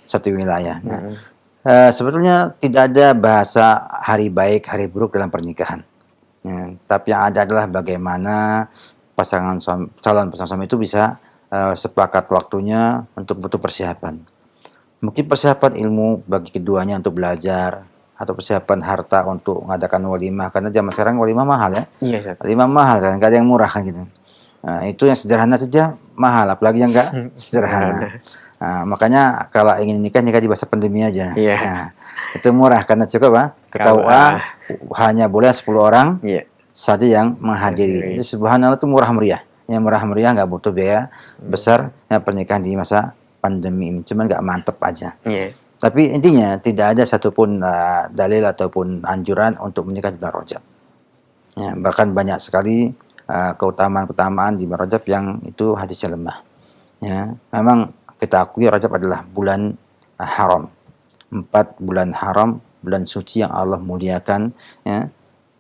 S1: satu wilayah. Nah,
S2: Hmm.
S1: sebetulnya tidak ada bahasa hari baik, hari buruk dalam pernikahan. Ya, tapi yang ada adalah bagaimana calon pasangan suami itu bisa sepakat waktunya untuk butuh persiapan. Mungkin persiapan ilmu bagi keduanya untuk belajar atau persiapan harta untuk mengadakan walimah karena zaman sekarang walimah mahal ya.
S2: Iya, Ustaz.
S1: Walimah mahal kan, nggak ada yang murah kan gitu. Nah, itu yang sederhana saja mahal, apalagi yang nggak sederhana. Nah, makanya kalau ingin nikah di masa pandemi aja.
S2: Iya.
S1: Nah, itu murah karena cukup ke
S2: KUA.
S1: KUA hanya boleh 10 orang
S2: Iya.
S1: saja yang menghadiri. Itu subhanallah itu murah meriah. Yang murah meriah nggak butuh biaya besar ya pernikahan di masa pandemi ini. Cuman nggak mantep aja.
S2: Iya.
S1: Tapi intinya tidak ada satupun dalil ataupun anjuran untuk menikah di bulan Rajab. Ya, bahkan banyak sekali keutamaan-keutamaan di bulan Rajab yang itu hadisnya lemah. Ya, memang kita akui Rajab adalah bulan haram. 4 bulan haram, bulan suci yang Allah muliakan ya,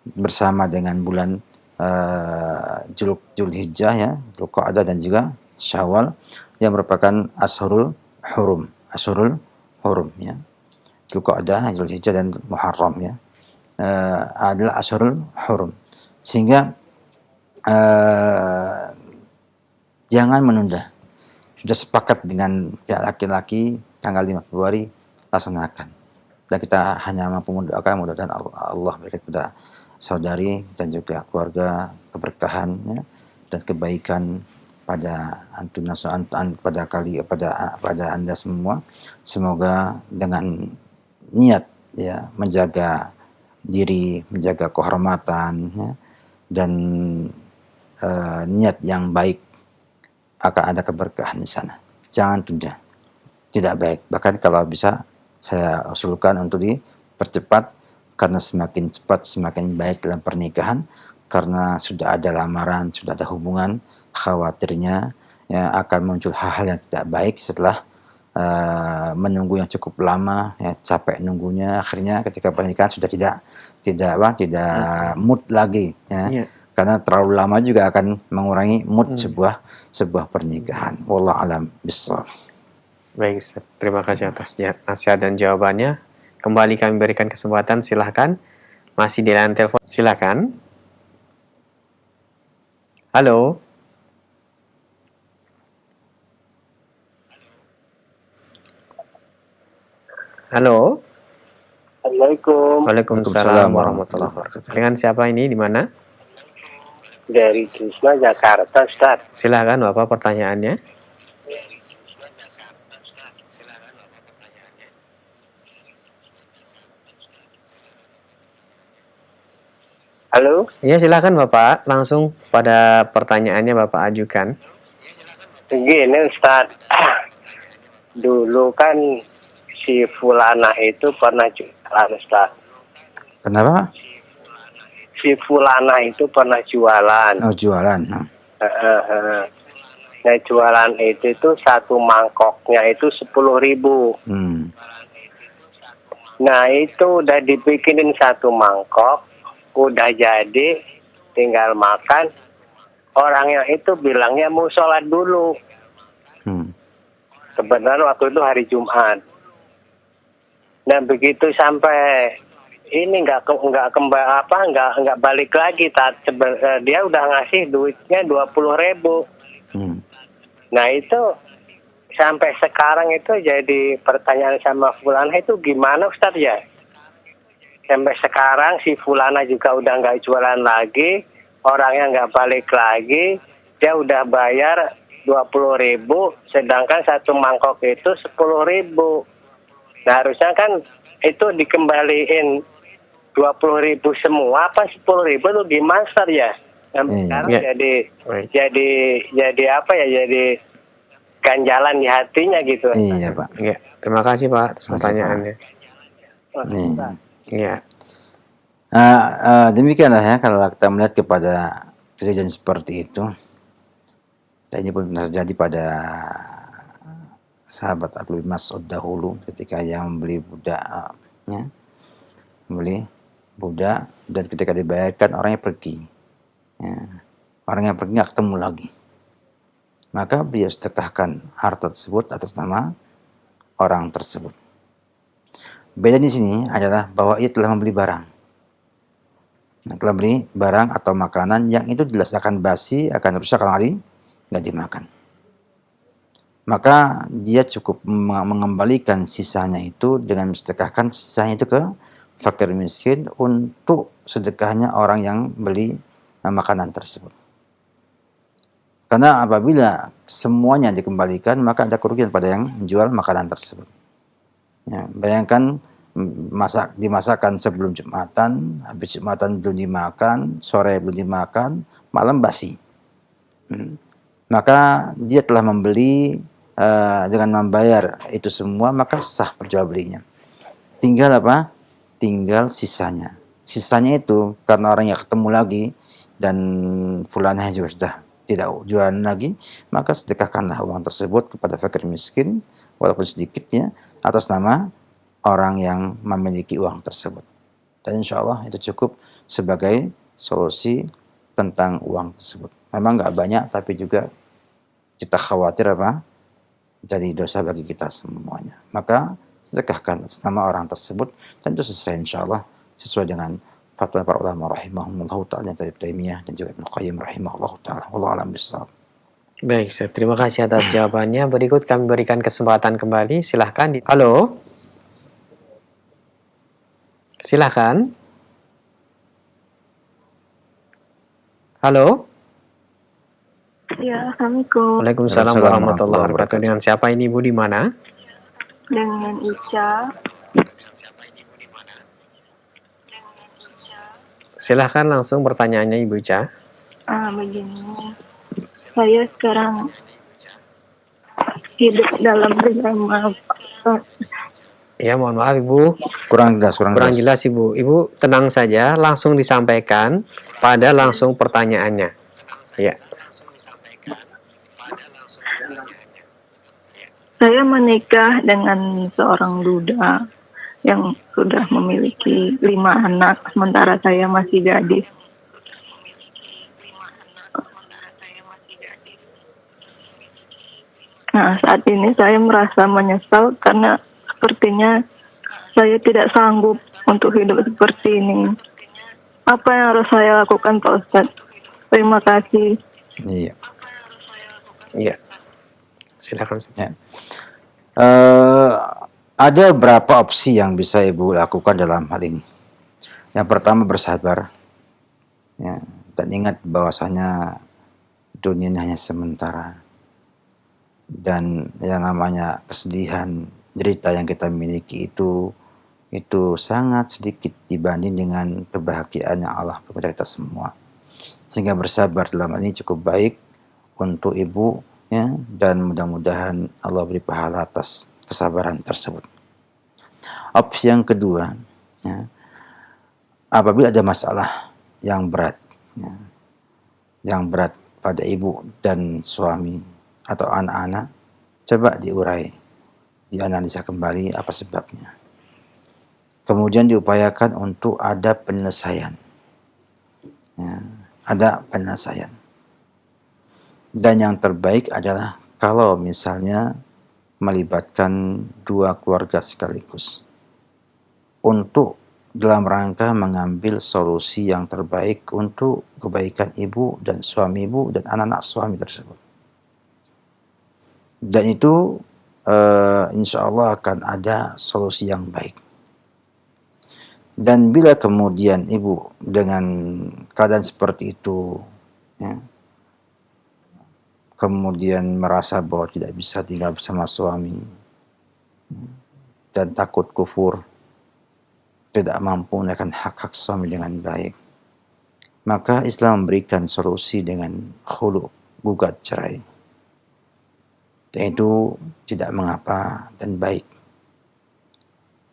S1: bersama dengan bulan Dzulhijjah ya, Dzulqa'dah dan juga Syawal yang merupakan Ashurul Hurum ya. Dzulqa'dah, Dzulhijjah dan Muharram ya. Adalah Ashurul Hurum. Sehingga jangan menunda. Sudah sepakat dengan pihak laki-laki tanggal 5 Februari laksanakan. Dan kita hanya mampu mendoakan mudah-mudahan Allah berikan kepada saudari dan juga keluarga keberkahan ya, dan kebaikan pada antum pada Anda semua. Semoga dengan niat ya menjaga diri, menjaga kehormatan ya, dan niat yang baik akan ada keberkahan di sana. Jangan tunda. Tidak baik. Bahkan kalau bisa saya usulkan untuk dipercepat karena semakin cepat semakin baik dalam pernikahan karena sudah ada lamaran, sudah ada hubungan, khawatirnya ya akan muncul hal-hal yang tidak baik setelah menunggu yang cukup lama ya, capek nunggunya, akhirnya ketika pernikahan sudah tidak mood lagi ya.
S2: Iya.
S1: Karena terlalu lama juga akan mengurangi mood sebuah pernikahan. Wallahu alam bissawab.
S2: Baik, Ustaz. Terima kasih atas nasihat dan jawabannya. Kembali kami berikan kesempatan, silahkan. Masih di line telepon, silahkan. Halo. Halo.
S5: Assalamualaikum,
S2: Waalaikumsalam warahmatullahi wabarakatuh. Dengan siapa ini? Di mana?
S5: dari Krisna Jakarta, Ustaz.
S2: Silahkan Bapak pertanyaannya.
S5: Halo,
S2: Ya, silahkan Bapak. Langsung pada pertanyaannya Bapak ajukan.
S5: begini Ustaz. Dulu kan si Fulana itu pernah jualan, Ustaz.
S1: Kenapa?
S5: Si Fulana itu pernah jualan.
S1: Oh, jualan.
S5: Nah, jualan itu satu mangkoknya itu 10.000. Nah, itu udah dibikinin satu mangkok, udah jadi, tinggal makan. Orangnya itu bilangnya mau sholat dulu. Sebenarnya waktu itu hari Jumat. Nah, begitu sampai ini nggak balik lagi. Dia udah ngasih duitnya 20.000. Nah, itu sampai sekarang itu jadi pertanyaan sama Fulana itu gimana Ustaz ya? Sampai sekarang si Fulana juga udah nggak jualan lagi, orangnya nggak balik lagi, dia udah bayar 20.000, sedangkan satu mangkok itu 10.000. Nah, harusnya kan itu dikembaliin 20.000 semua apa 10.000 itu gimana Ustaz ya? Sekarang jadi apa ya? Jadi ganjalan di hatinya gitu.
S1: Iya, Pak.
S2: Ya, terima kasih Pak atas pertanyaannya. Iya.
S1: Demikianlah ya kalau kita melihat kepada kejadian seperti itu. Dan ini pun terjadi pada sahabat Abdul bin Mas'ud dahulu ketika yang membeli budak, ya, membeli budak, dan ketika dibayarkan orangnya pergi, ya, orangnya pergi nggak ketemu lagi, maka beliau sedekahkan harta tersebut atas nama orang tersebut. Beda di sini adalah bahwa ia telah membeli barang. Nah, telah beli barang atau makanan yang itu jelas akan basi, akan rusak kalau nggak dimakan. Maka dia cukup mengembalikan sisanya itu dengan mensedekahkan sisanya itu ke fakir miskin untuk sedekahnya orang yang beli makanan tersebut. Karena apabila semuanya dikembalikan, maka ada kerugian pada yang menjual makanan tersebut. Ya, bayangkan dimasakkan sebelum Jumatan, habis Jumatan belum dimakan, sore belum dimakan, malam basi. Maka dia telah membeli dengan membayar itu semua, maka sah perjualbelinya. Tinggal apa? Tinggal sisanya. Sisanya itu karena orangnya ketemu lagi dan fulannya juga sudah tidak jualan lagi, maka sedekahkanlah uang tersebut kepada fakir miskin walaupun sedikitnya atas nama orang yang memiliki uang tersebut. Dan insya Allah itu cukup sebagai solusi tentang uang tersebut. Memang nggak banyak, tapi juga kita khawatir apa? Jadi dosa bagi kita semuanya. Maka sedekahkan atas nama orang tersebut, dan itu selesai insya Allah sesuai dengan fatwa para ulama rahimahumullah ta'ala, dari Taimiyah dan juga Ibnu Qayyim rahimahullah ta'ala. Wallahu a'lam bishawab.
S2: Baik, Ustaz. Terima kasih atas jawabannya. Berikut kami berikan kesempatan kembali. Silahkan. Halo. Silahkan. Halo.
S3: Ya, Assalamualaikum.
S2: Waalaikumsalam warahmatullahi wabarakatuh. Dengan siapa ini, Ibu, di mana?
S3: Dengan Ica.
S2: Silahkan langsung pertanyaannya, Ibu Ica.
S3: Begini. Saya sekarang hidup dalam dilema.
S2: Ya, mohon maaf, Ibu.
S1: Kurang jelas.
S2: Ibu. Ibu tenang saja, langsung disampaikan pada langsung pertanyaannya. Ya.
S3: Saya menikah dengan seorang duda yang sudah memiliki 5 anak, sementara saya masih gadis. Nah, saat ini saya merasa menyesal karena sepertinya saya tidak sanggup untuk hidup seperti ini. Apa yang harus saya lakukan, Pak Ustadz? Terima kasih.
S1: Iya.
S2: Iya. Silakan.
S1: Ya. Ada beberapa opsi yang bisa Ibu lakukan dalam hal ini. Yang pertama, bersabar, ya, dan ingat bahwasanya dunia ini hanya sementara, dan yang namanya kesedihan, derita yang kita miliki itu sangat sedikit dibanding dengan kebahagiaan yang Allah berikan kita semua. Sehingga bersabar dalam hal ini cukup baik untuk Ibu, ya, dan mudah-mudahan Allah beri pahala atas kesabaran tersebut. Opsi yang kedua, ya, apabila ada masalah yang berat, ya, yang berat pada ibu dan suami atau anak-anak, coba diurai, dianalisa kembali apa sebabnya. Kemudian diupayakan untuk ada penyelesaian, ya, ada penyelesaian. Dan yang terbaik adalah kalau misalnya melibatkan dua keluarga sekaligus untuk dalam rangka mengambil solusi yang terbaik untuk kebaikan ibu dan suami ibu dan anak-anak suami tersebut. Dan itu insya Allah akan ada solusi yang baik. Dan bila kemudian ibu dengan keadaan seperti itu, ya, kemudian merasa bahwa tidak bisa tinggal bersama suami dan takut kufur, tidak mampu menunaikan hak-hak suami dengan baik, maka Islam memberikan solusi dengan khulu, gugat cerai. Dan itu tidak mengapa dan baik.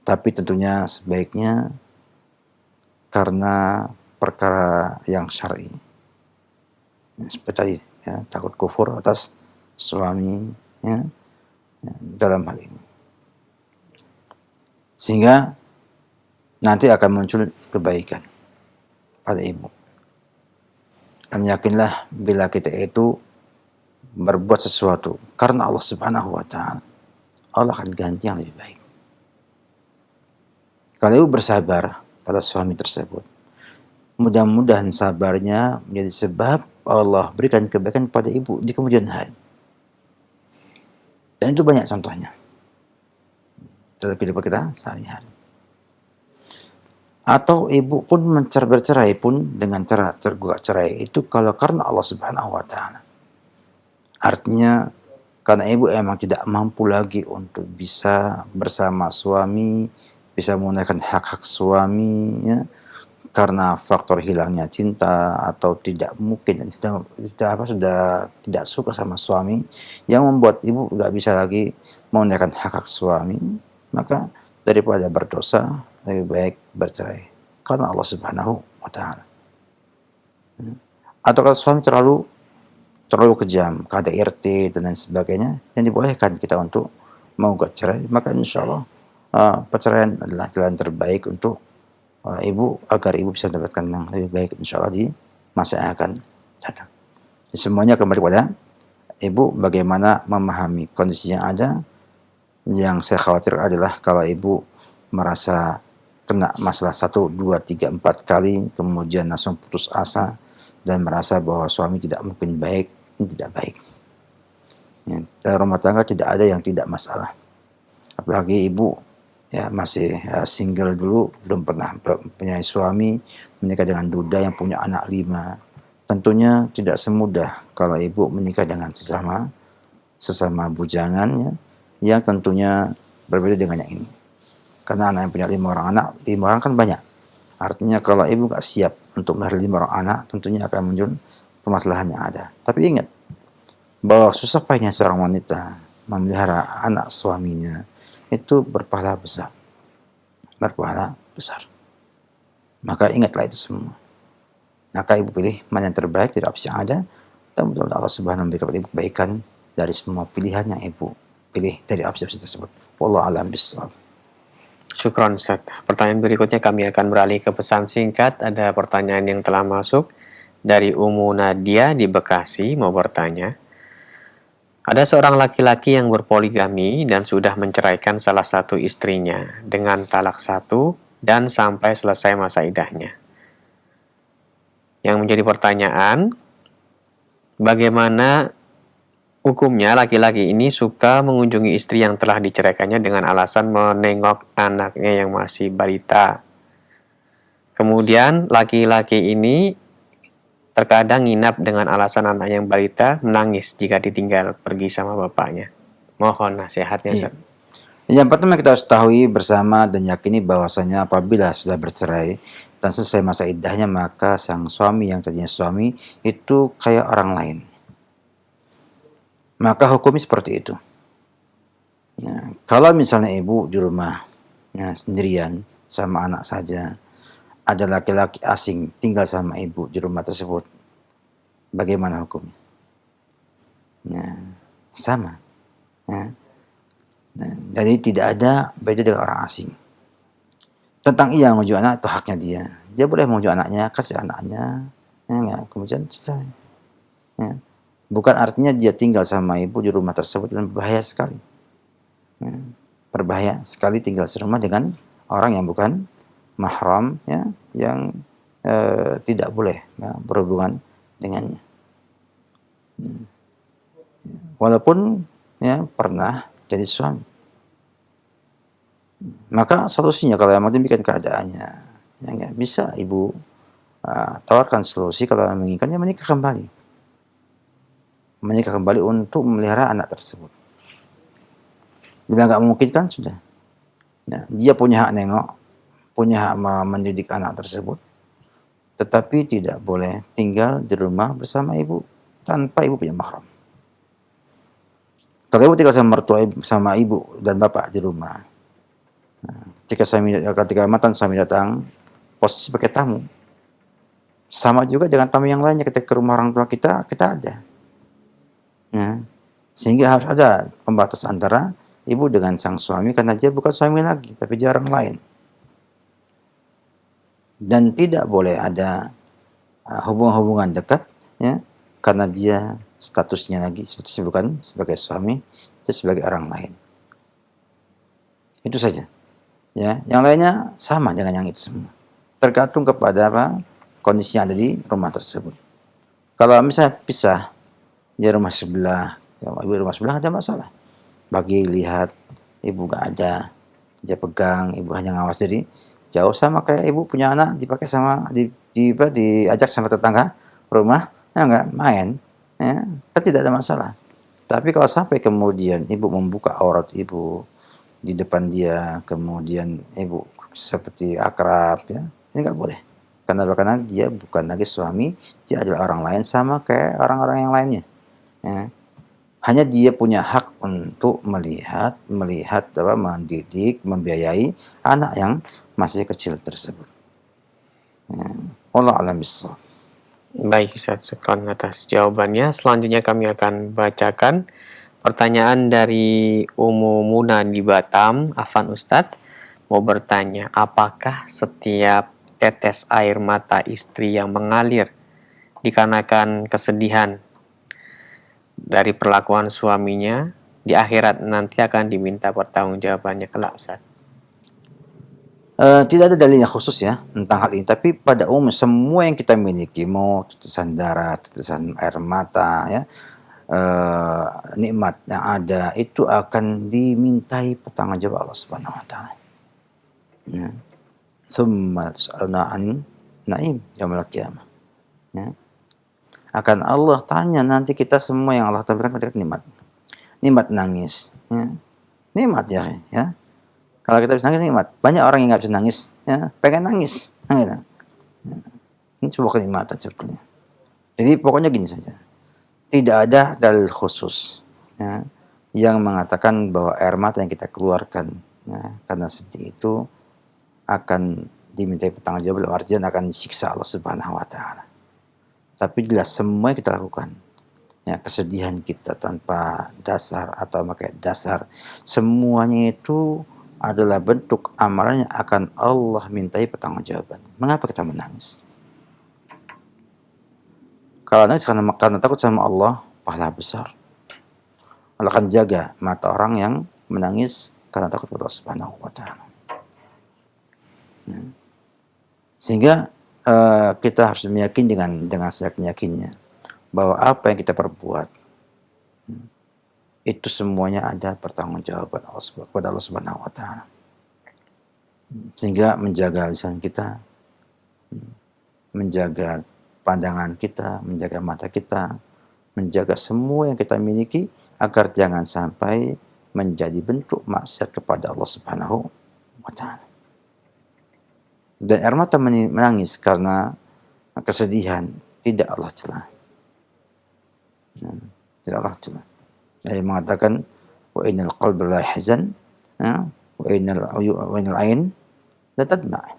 S1: Tapi tentunya sebaiknya karena perkara yang syar'i. Seperti tadi, ya, takut kufur atas suami, ya, dalam hal ini. Sehingga nanti akan muncul kebaikan pada ibu. Dan yakinlah bila kita itu berbuat sesuatu karena Allah Subhanahu wa taala, Allah akan ganti yang lebih baik. Kalau ibu bersabar pada suami tersebut, mudah-mudahan sabarnya menjadi sebab Allah berikan kebaikan pada ibu di kemudian hari. Dan itu banyak contohnya dalam kehidupan kita sehari-hari. Atau ibu pun bercerai pun dengan cara tergugat cerai itu kalau karena Allah Subhanahu wa taala. Artinya karena ibu emang tidak mampu lagi untuk bisa bersama suami, bisa menunaikan hak-hak suaminya karena faktor hilangnya cinta atau tidak mungkin sudah tidak suka sama suami yang membuat ibu nggak bisa lagi menunaikan hak-hak suami, maka daripada berdosa lebih baik bercerai karena Allah Subhanahu wa taala. Atau kalau suami terlalu kejam, KDRT dan lain sebagainya, yang dibolehkan kita untuk menggugat cerai, maka insya Allah perceraian adalah jalan terbaik untuk ibu agar ibu bisa mendapatkan yang lebih baik insya Allah di masa yang akan datang. Jadi semuanya kembali pada ibu bagaimana memahami kondisi yang ada. Yang saya khawatir adalah kalau ibu merasa kena masalah 1, 2, 3, 4 kali, kemudian langsung putus asa dan merasa bahwa suami tidak mungkin baik, ini tidak baik. Ya, dalam rumah tangga tidak ada yang tidak masalah. Apalagi ibu ya masih single dulu, belum pernah punya suami, menikah dengan duda yang punya anak 5. Tentunya tidak semudah kalau ibu menikah dengan sesama bujangannya yang tentunya berbeda dengan yang ini. Karena anak yang punya 5 orang anak, 5 orang kan banyak. Artinya kalau ibu gak siap untuk memelihara 5 orang anak, tentunya akan muncul permasalahan yang ada. Tapi ingat, bahwa susah payahnya seorang wanita memelihara anak suaminya, itu berpahala besar. Berpahala besar. Maka ingatlah itu semua. Maka ibu pilih mana yang terbaik dari opsi yang ada, dan mudah-mudahan Allah Subhanahu wa taala memberikan ibu kebaikan dari semua pilihan yang ibu pilih dari opsi-opsi tersebut. Wallahu a'lam bishawab.
S2: Syukron Ustaz. Pertanyaan berikutnya kami akan beralih ke pesan singkat. Ada pertanyaan yang telah masuk dari Umu Nadia di Bekasi mau bertanya. Ada seorang laki-laki yang berpoligami dan sudah menceraikan salah satu istrinya dengan talak 1 dan sampai selesai masa iddahnya. Yang menjadi pertanyaan, bagaimana hukumnya laki-laki ini suka mengunjungi istri yang telah diceraikannya dengan alasan menengok anaknya yang masih balita. Kemudian laki-laki ini terkadang nginap dengan alasan anak yang balita menangis jika ditinggal pergi sama bapaknya. Mohon nasihatnya Ustaz.
S1: Yang pertama kita harus ketahui bersama dan yakini bahwasanya apabila sudah bercerai dan selesai masa iddahnya, maka sang suami yang tadinya suami itu kayak orang lain. Maka hukumnya seperti itu. Ya, kalau misalnya ibu di rumah ya, sendirian sama anak saja, ada laki-laki asing tinggal sama ibu di rumah tersebut, bagaimana hukumnya? Ya, sama. Ya. Nah, jadi tidak ada beda dengan orang asing. Tentang ia mengunjungi anak itu haknya dia. Dia boleh mengunjungi anaknya, kasih anaknya, ya, kemudian selesai. Ya. Bukan artinya dia tinggal sama ibu di rumah tersebut dan berbahaya sekali. Ya, berbahaya sekali tinggal serumah dengan orang yang bukan mahram, ya, yang tidak boleh ya, berhubungan dengannya. Walaupun ya pernah jadi suami. Maka solusinya kalau memang demikian keadaannya, ya nggak bisa ibu tawarkan solusi kalau menginginkannya menikah kembali. Menikah kembali untuk memelihara anak tersebut. Bila nggak memungkinkan sudah. Ya, dia punya hak nengok, punya hak mendidik anak tersebut, tetapi tidak boleh tinggal di rumah bersama ibu tanpa ibu punya mahram. Kalau ibu tinggal sama mertua sama ibu dan bapak di rumah, nah, ketika mantan suami datang, posisi sebagai tamu, sama juga dengan tamu yang lainnya ketika ke rumah orang tua kita ada. Ya, Sehingga harus ada pembatas antara ibu dengan sang suami karena dia bukan suami lagi, tapi dia orang lain. Dan tidak boleh ada hubungan dekat, ya, karena dia statusnya bukan sebagai suami, dia sebagai orang lain. Itu saja. Ya, yang lainnya sama dengan yang itu semua. Tergantung kepada kondisi yang ada di rumah tersebut. Kalau misalnya pisah, dia rumah sebelah, ibu rumah sebelah, ada masalah. Bagi lihat ibu gak ada, dia pegang, ibu hanya ngawas diri jauh, sama kayak ibu punya anak dipakai sama diajak sama tetangga rumah, ya nggak main, ya kan tidak ada masalah. Tapi kalau sampai kemudian ibu membuka aurat ibu di depan dia, kemudian ibu seperti akrab, ya ini nggak boleh. Karena dia bukan lagi suami, dia adalah orang lain sama kayak orang-orang yang lainnya. Ya. Hanya dia punya hak untuk melihat, mendidik, membiayai anak yang masih kecil tersebut. Ya. Wallahu a'lam bishawab.
S2: Baik Ustaz, syukran atas jawabannya. Selanjutnya kami akan bacakan pertanyaan dari Umu Muna di Batam. Afan Ustadz mau bertanya, apakah setiap tetes air mata istri yang mengalir dikarenakan kesedihan dari perlakuan suaminya di akhirat nanti akan diminta pertanggungjawabannya kelak, Ustaz?
S1: Tidak ada dalil yang khusus ya tentang hal ini, tapi pada umum semua yang kita miliki, mau tetesan darah, tetesan air mata, ya, nikmat yang ada itu akan dimintai pertanggungjawab Allah Subhanahu wa taala. Ya. Tsumma tus'aluna 'anil na'im yaumil qiyamah. Ya. Akan Allah tanya nanti kita semua yang Allah tampilkan pada nikmat. Nikmat nangis, ya. Nikmat ya. Kalau kita bisa nangis nikmat. Banyak orang yang nggak bisa nangis, ya, pengen nangis. Gitu. Ya. Ini sebuah kenikmatan sebetulnya. Jadi pokoknya gini saja. Tidak ada dalil khusus, ya, yang mengatakan bahwa air mata yang kita keluarkan, ya, karena sedih itu akan dimintai pertanggungjawaban, dalam artian akan disiksa Allah Subhanahu wa taala. Tapi jelas semua yang kita lakukan, ya, kesedihan kita tanpa dasar atau pakai dasar, semuanya itu adalah bentuk amalan yang akan Allah mintai pertanggungjawaban. Mengapa kita menangis? Kalau nangis karena takut sama Allah, pahala besar. Allah akan jaga mata orang yang menangis karena takut kepada Allah Subhanahu wa taala. Ya. Sehingga kita harus meyakini dengan seyakin-yakinnya bahwa apa yang kita perbuat itu semuanya ada pertanggungjawaban kepada Allah Subhanahu wa taala. Sehingga menjaga lisan kita, menjaga pandangan kita, menjaga mata kita, menjaga semua yang kita miliki agar jangan sampai menjadi bentuk maksiat kepada Allah Subhanahu wa taala. Dan air mata menangis karena kesedihan tidak Allah celah. Tidak Allah celah. Dia mengatakan wa innal qalba la yahzan, wa innal ain la tadma'.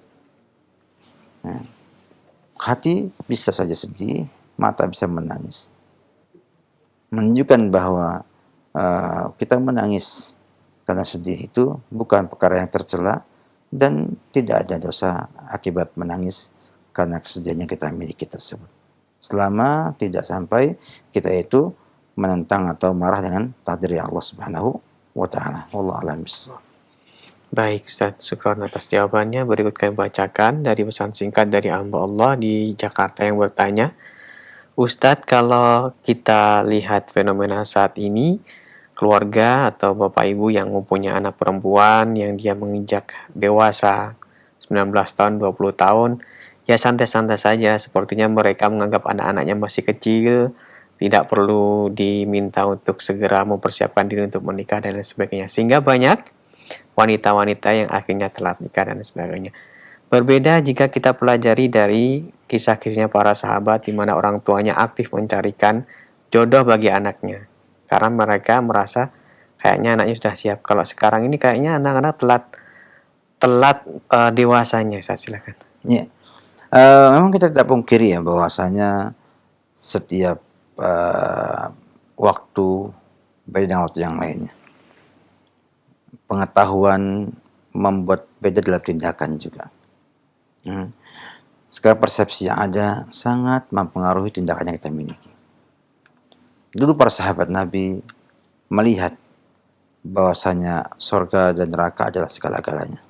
S1: Hati bisa saja sedih, mata bisa menangis. Menunjukkan bahwa kita menangis karena sedih itu bukan perkara yang tercela dan tidak ada dosa akibat menangis karena kesedihan yang kita miliki tersebut. Selama tidak sampai kita itu menentang atau marah dengan takdir Allah Subhanahu wa taala. Wallahu a'lam bishawab.
S2: Baik Ustaz, syukran atas jawabannya. Berikut kami bacakan dari pesan singkat dari hamba Allah di Jakarta yang bertanya, Ustadz, kalau kita lihat fenomena saat ini, keluarga atau bapak ibu yang mempunyai anak perempuan yang dia menginjak dewasa 19 tahun, 20 tahun, ya santai-santai saja, sepertinya mereka menganggap anak-anaknya masih kecil, tidak perlu diminta untuk segera mempersiapkan diri untuk menikah dan lain sebagainya. Sehingga banyak wanita-wanita yang akhirnya telat nikah dan sebagainya. Berbeda jika kita pelajari dari kisah-kisahnya para sahabat di mana orang tuanya aktif mencarikan jodoh bagi anaknya. Karena mereka merasa kayaknya anaknya sudah siap. Kalau sekarang ini kayaknya anak-anak telat dewasanya. Saya silakan.
S1: Ya. Memang kita tidak pungkiri ya bahwasanya setiap waktu beda dengan waktu yang lainnya. Pengetahuan membuat beda dalam tindakan juga. Sekarang persepsi yang ada sangat mempengaruhi tindakan yang kita miliki. Dulu para sahabat Nabi melihat bahwasanya surga dan neraka adalah segala-galanya.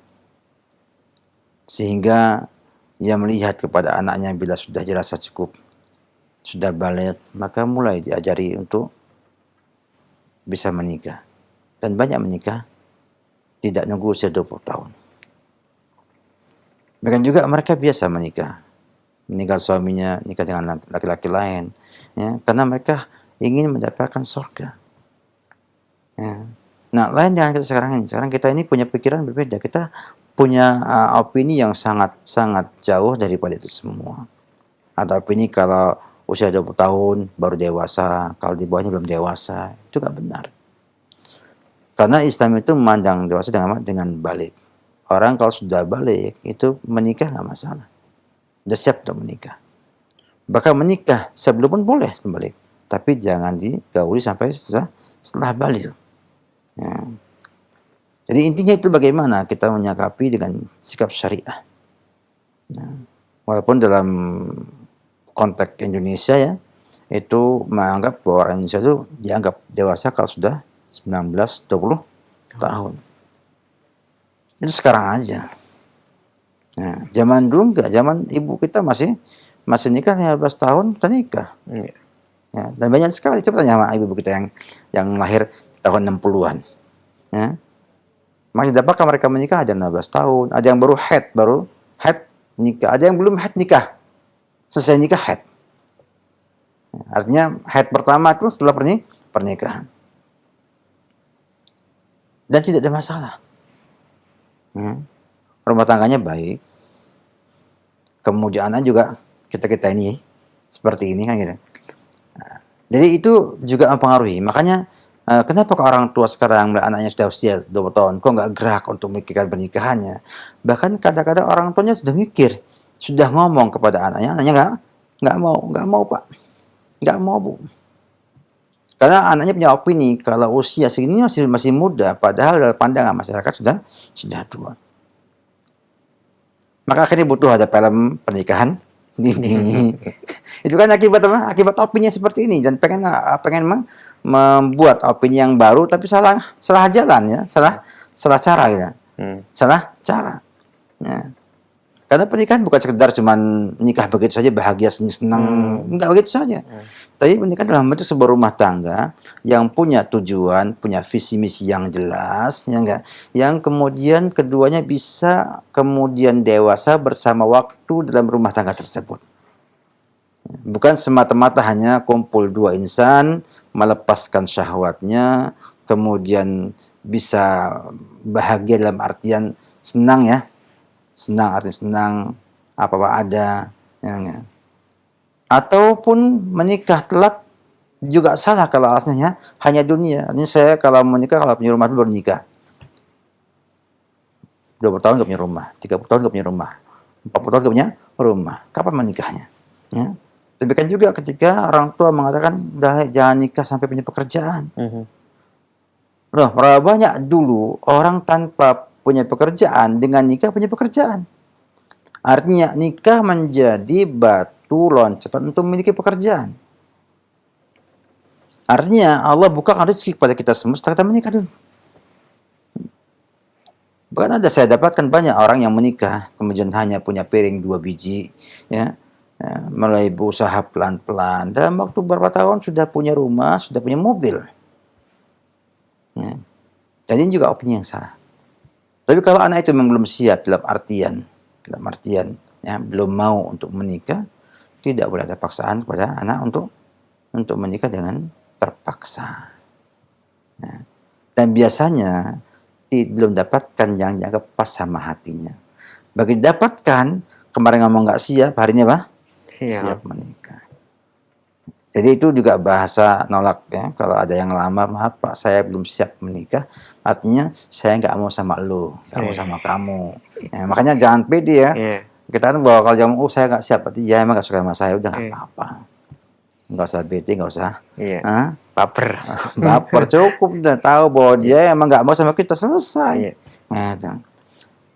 S1: Sehingga ia melihat kepada anaknya bila sudah dirasa cukup, sudah balik, maka mulai diajari untuk bisa menikah. Dan banyak menikah, tidak nunggu usia 20 tahun. Bahkan juga mereka biasa menikah. Meninggal suaminya, nikah dengan laki-laki lain. Ya, karena mereka ingin mendapatkan surga. Ya. Nah, lain dengan kita sekarang ini. Sekarang kita ini punya pikiran berbeda. Kita punya opini yang sangat jauh daripada itu semua. Ada opini kalau usia 20 tahun baru dewasa, kalau di bawahnya belum dewasa. Itu nggak benar. Karena Islam itu memandang dewasa dengan balik. Orang kalau sudah balik, itu menikah nggak masalah. Sudah siap untuk menikah. Bahkan menikah sebelum pun boleh balik. Tapi jangan digauli sampai setelah balik. Ya. Jadi intinya itu bagaimana kita menyikapi dengan sikap syariah. Ya. Walaupun dalam konteks Indonesia ya, itu menganggap bahwa orang Indonesia itu dianggap dewasa kalau sudah 19-20 tahun. Itu sekarang aja. Nah, zaman dulu enggak, zaman ibu kita masih nikah 15 tahun udah nikah. Ya, dan banyak sekali, coba tanya sama ibu kita yang lahir tahun 60-an. Ya. Masih dapatkah mereka menikah? Ada 16 tahun, ada yang baru haid nikah, ada yang belum haid nikah. Selesai nikah haid. Ya, artinya haid pertama itu setelah pernikahan. Dan tidak ada masalah. Ya. Rumah tangganya baik. Kemudian juga kita ini seperti ini kan gitu. Nah, jadi itu juga mempengaruhi. Makanya kenapa kok orang tua sekarang anaknya sudah usia 20 tahun kok nggak gerak untuk memikirkan pernikahannya? Bahkan kadang-kadang orang tuanya sudah mikir, sudah ngomong kepada anaknya nggak mau Pak, nggak mau Bu. Karena anaknya punya opini kalau usia segini masih muda, padahal dalam pandangan masyarakat sudah tua. Maka akhirnya butuh ada film pernikahan dini. Itu kan akibat apa? Akibat opini seperti ini dan pengen membuat opini yang baru tapi salah jalan ya, salah cara gitu. Salah cara. Ya. Karena pernikahan bukan sekedar cuman nikah begitu saja bahagia senang, enggak begitu saja. Tapi pernikahan dalam bentuk sebuah rumah tangga yang punya tujuan, punya visi misi yang jelas, ya enggak? Yang kemudian keduanya bisa kemudian dewasa bersama waktu dalam rumah tangga tersebut. Bukan semata-mata hanya kumpul dua insan, melepaskan syahwatnya, kemudian bisa bahagia dalam artian senang ya. Senang artinya senang apa-apa ada ya. Ataupun menikah telat juga salah kalau alasannya hanya dunia. Artinya saya kalau menikah kalau punya rumah itu baru nikah. 20 tahun gak punya rumah, 30 tahun gak punya rumah, 40 tahun gak punya rumah. Kapan menikahnya? Ya. Tapi kan juga ketika orang tua mengatakan udah jangan nikah sampai punya pekerjaan. Loh, berapa banyak dulu orang tanpa punya pekerjaan dengan nikah punya pekerjaan. Artinya nikah menjadi batu loncatan untuk memiliki pekerjaan. Artinya Allah bukakan rezeki kepada kita semua setelah kita menikah dulu. Bahkan ada saya dapatkan banyak orang yang menikah kemudian hanya punya piring 2 biji ya. Mulai berusaha pelan-pelan dalam waktu beberapa tahun sudah punya rumah, sudah punya mobil. Ya. Dan ini juga opini yang salah. Tapi kalau anak itu memang belum siap dalam artian ya, belum mau untuk menikah, tidak boleh ada paksaan kepada anak untuk menikah dengan terpaksa. Ya. Dan biasanya belum dapatkan yang dianggap pas sama hatinya. Bagi didapatkan, kemarin ngomong nggak siap, hari ini apa? Siap menikah. Jadi itu juga bahasa nolak ya. Kalau ada yang lamar, maaf Pak, saya belum siap menikah. Artinya saya nggak mau sama lo, nggak mau sama kamu. Ya, makanya jangan pede ya. Kita kan bahwa kalau jangan, saya nggak siap, berarti ya emang nggak suka sama saya, udah nggak apa-apa. nggak usah bete, nggak usah
S2: Iya.
S1: ah,
S2: Baper.
S1: baper, cukup udah tahu bahwa dia emang nggak mau sama kita, selesai.
S2: Iya.
S1: Nah, itu.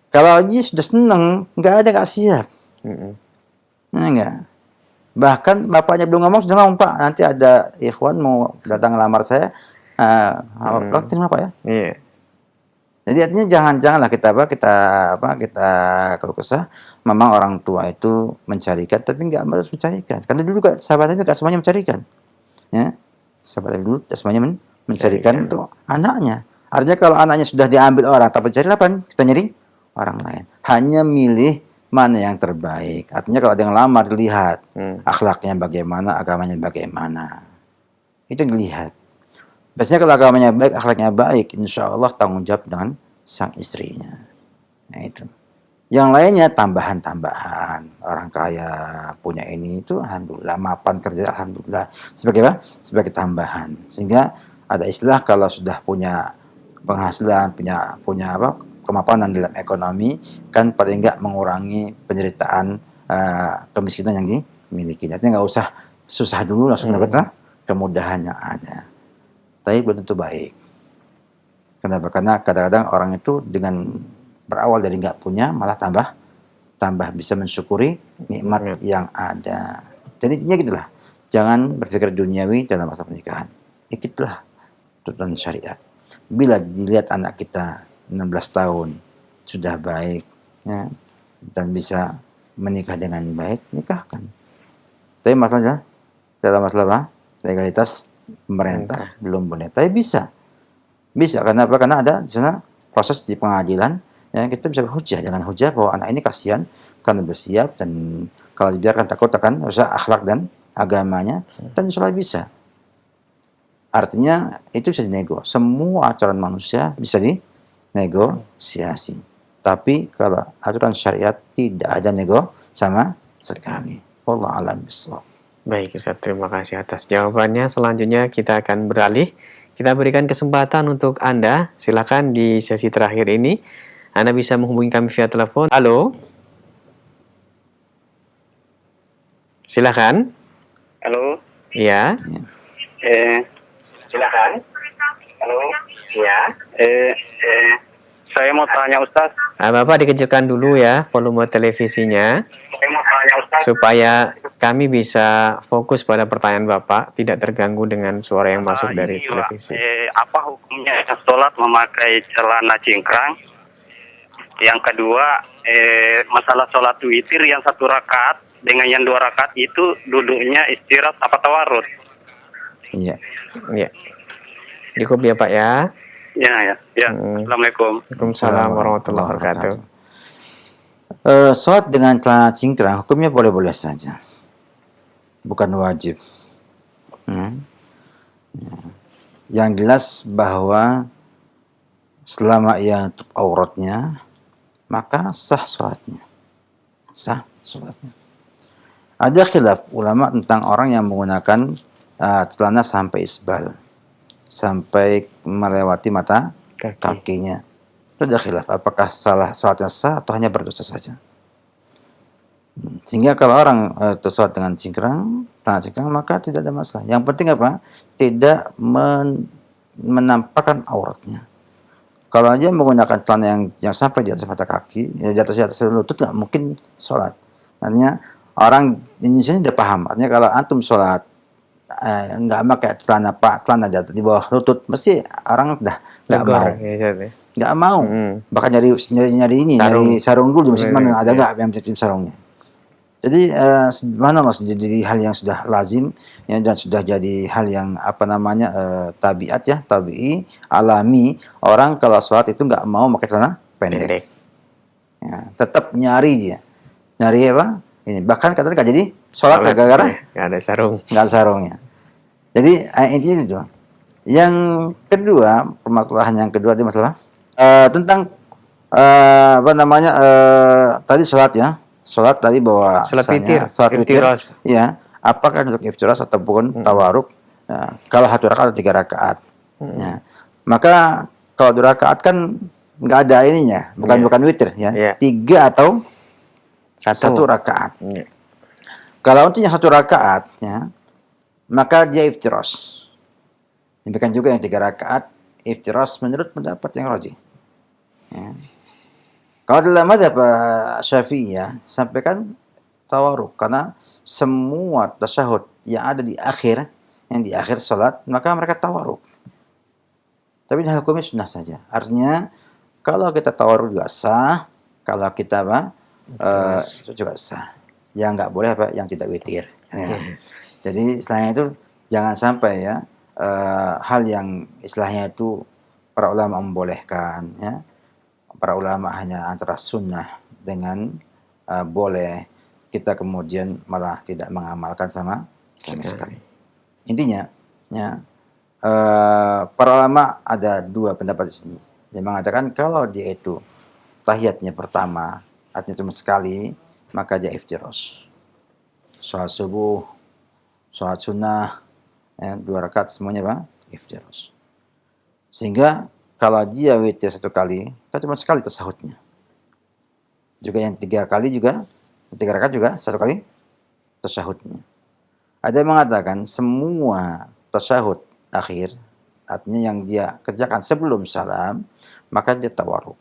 S1: Kalau dia sudah seneng, nggak ada nggak siap.
S2: Mm-mm.
S1: Enggak. Bahkan bapaknya belum ngomong sudah ngomong, Pak, nanti ada ikhwan mau datang ngelamar saya. Terima Pak ya.
S2: Iya.
S1: Jadi artinya janganlah kita kalau kesah. Memang orang tua itu mencarikan, tapi nggak harus mencarikan. Karena dulu kan sahabat Nabi nggak semuanya mencarikan. Ya, sahabat Nabi dulu tidak semuanya mencarikan untuk anaknya. Artinya kalau anaknya sudah diambil orang, tak mencari apa? Kita nyari orang lain. Hanya milih mana yang terbaik. Artinya kalau ada yang lamar, dilihat akhlaknya bagaimana, agamanya bagaimana. Itu dilihat. Biasanya kalau agamanya baik, akhlaknya baik, insya Allah tanggung jawab dengan sang istrinya. Nah itu. Yang lainnya tambahan-tambahan. Orang kaya punya ini itu, alhamdulillah. Mapan kerja, alhamdulillah. Sebagai apa? Sebagai tambahan. Sehingga ada istilah kalau sudah punya penghasilan, punya apa? Kemapanan dalam ekonomi, kan paling enggak mengurangi penderitaan kemiskinan yang dimiliki. Artinya nggak usah susah dulu, langsung dapat kemudahan yang ada. Tapi belum tentu baik. Kenapa? Karena kadang-kadang orang itu dengan berawal dari nggak punya, malah tambah bisa mensyukuri nikmat yang ada. Jadi intinya gitulah. Jangan berpikir duniawi dalam masa pernikahan. Ikutlah tuntunan syariat. Bila dilihat anak kita 16 tahun sudah baik, ya, dan bisa menikah dengan baik, nikahkan. Tapi masalahnya dalam masalah apa? Legalitas pemerintah belum boleh. Tapi bisa karena apa? Karena ada di sana proses di pengadilan. Ya, kita bisa berhujah dengan hujah bahwa anak ini kasihan karena udah siap, dan kalau dibiarkan takut akan rusak akhlak dan agamanya, dan insya Allah bisa. Artinya itu bisa dinego. Semua aturan manusia bisa dinegosiasi. Tapi kalau aturan syariat tidak ada nego sama sekali. Wallahu a'lam bishawab.
S2: Baik Ustaz, terima kasih atas jawabannya. Selanjutnya kita akan beralih. Kita berikan kesempatan untuk Anda. Silakan di sesi terakhir ini Anda bisa menghubungi kami via telepon. Halo. Silakan.
S5: Halo.
S2: Iya.
S5: Silakan. Halo.
S2: Iya.
S5: Saya mau tanya Ustaz.
S2: Bapak dikecilkan dulu ya volume televisinya
S5: Saya mau tanya Ustaz.
S2: supaya kami bisa fokus pada pertanyaan Bapak, tidak terganggu dengan suara yang masuk dari televisi.
S5: Apa hukumnya sholat memakai celana cingkrang? Yang kedua, masalah sholat witir yang 1 rakaat dengan yang 2 rakaat itu duduknya istirahat apa tawarud?
S1: Iya.
S2: Iya. Cukup ya Pak ya.
S5: Ya. Assalamualaikum.
S2: Waalaikumsalam warahmatullahi wabarakatuh.
S1: Sholat dengan celana cingkrang hukumnya boleh-boleh saja, bukan wajib. Yang jelas bahwa selama ia tutup auratnya, maka sah sholatnya. Ada khilaf ulama tentang orang yang menggunakan celana sampai isbal, sampai melewati mata kakinya. Itu ada khilaf, apakah sholatnya sah atau hanya berdosa saja. Sehingga kalau orang sholat dengan cingkrang, maka tidak ada masalah. Yang penting apa? Tidak menampakkan auratnya. Kalau aja menggunakan celana yang sampai di atas mata kaki, ya di atas lutut, nggak mungkin sholat. Artinya orang Indonesia ini udah paham. Artinya kalau antum sholat nggak pakai celana di bawah lutut, mesti orang udah nggak mau. Nggak mau. Bahkan nyari sarung dulu di masjid, mana ada nggak yang menjadi sarungnya. Jadi subhanallah, jadi hal yang sudah lazim ya, dan sudah jadi hal yang tabiat ya, tabi'i, alami. Orang kalau sholat itu nggak mau pakai celana pendek. Ya, tetap nyari apa? Ini bahkan katanya nggak jadi sholat gara-gara
S2: nggak ada sarung.
S1: Nggak ada sarungnya. Jadi intinya itu. Yang kedua, permasalahan yang kedua itu masalah tentang tadi sholat ya. Sholat tadi bahwa
S2: sholat witir,
S1: ya, apakah untuk iftiras ataupun tawaruk? Ya, kalau 1 rakaat atau 3 rakaat, ya. Maka kalau 2 rakaat kan nggak ada ininya, bukan witir ya, 3 atau 1 rakaat. Kalau untuk yang 1 rakaat, ya, maka dia iftiras. Demikian juga yang 3 rakaat iftiras menurut pendapat yang rajih. Ya. Kalau dalam mazhab Syafi'iyah sampaikan tawaruk, karena semua tasyahud yang ada di akhir, yang di akhir salat, maka mereka tawaruk. Tapi hukumnya sunnah saja. Artinya kalau kita tawaruk juga sah, kalau kita itu juga sah. Yang nggak boleh yang tidak witir. Ya. Jadi istilahnya itu jangan sampai ya hal yang istilahnya itu para ulama membolehkan, ya. Para ulama hanya antara sunnah dengan boleh, kita kemudian malah tidak mengamalkan sama sekali. Intinya, ya, para ulama ada 2 pendapat di sini yang mengatakan kalau dia itu tahiyatnya pertama, artinya cuma sekali, maka dia iftiras. Salat subuh, salat sunnah, ya, 2 rakaat semuanya iftiras. Sehingga kalau dia witir 1 kali, kan cuma sekali tasahudnya. Juga yang 3 kali juga, 3 rakaat juga 1 kali tasahudnya. Ada yang mengatakan semua tasahud akhir, artinya yang dia kerjakan sebelum salam, maka dia tawaruk.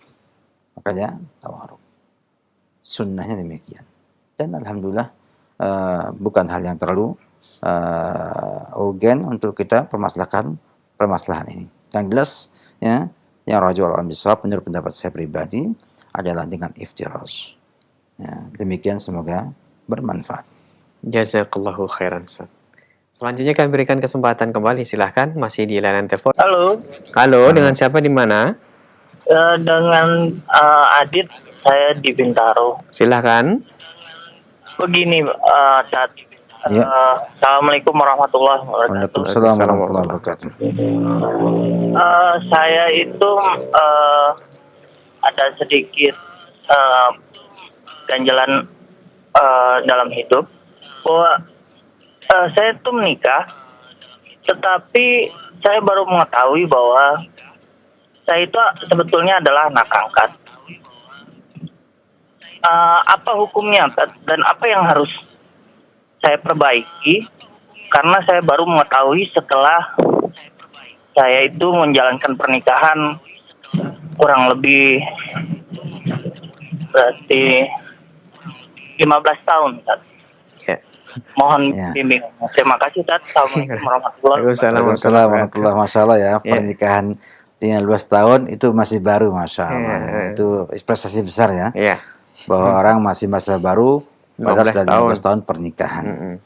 S1: Sunnahnya demikian. Dan alhamdulillah bukan hal yang terlalu urgen untuk kita permasalahan ini. Yang jelas, ya, yang rajih wal bisawab menurut pendapat saya pribadi adalah dengan iftiras. Ya, demikian, semoga bermanfaat.
S2: Jazakallahu khairan, Ustaz. Selanjutnya kami berikan kesempatan kembali, silahkan, masih di layanan telepon. Halo, dengan siapa di mana?
S6: Dengan Adit, saya di Bintaro.
S2: Silahkan.
S6: Begini, Tat.
S1: Ya.
S6: Assalamualaikum warahmatullahi wabarakatuh.
S1: Waalaikumsalam warahmatullahi wabarakatuh.
S6: Saya itu ada sedikit ganjalan dalam hidup, bahwa saya itu menikah, tetapi saya baru mengetahui bahwa saya itu sebetulnya adalah anak angkat. Apa hukumnya dan apa yang harus saya perbaiki? Karena saya baru mengetahui setelah saya itu menjalankan pernikahan kurang lebih berarti 15 tahun, Tat.
S2: Ya.
S6: Mohon
S1: Ya.
S6: bimbing. Terima kasih, Tat. Assalamualaikum warahmatullahi wabarakatuh.
S1: Waalaikumsalam warahmatullahi wabarakatuh. Masya Allah ya, pernikahan 15 tahun itu masih baru, Masya Allah.
S2: Ya.
S1: Itu prestasi besar ya.
S2: Iya.
S1: Bahwa orang masih masa baru, padahal
S2: 15
S1: sudah 15 tahun pernikahan.
S2: Mm-mm.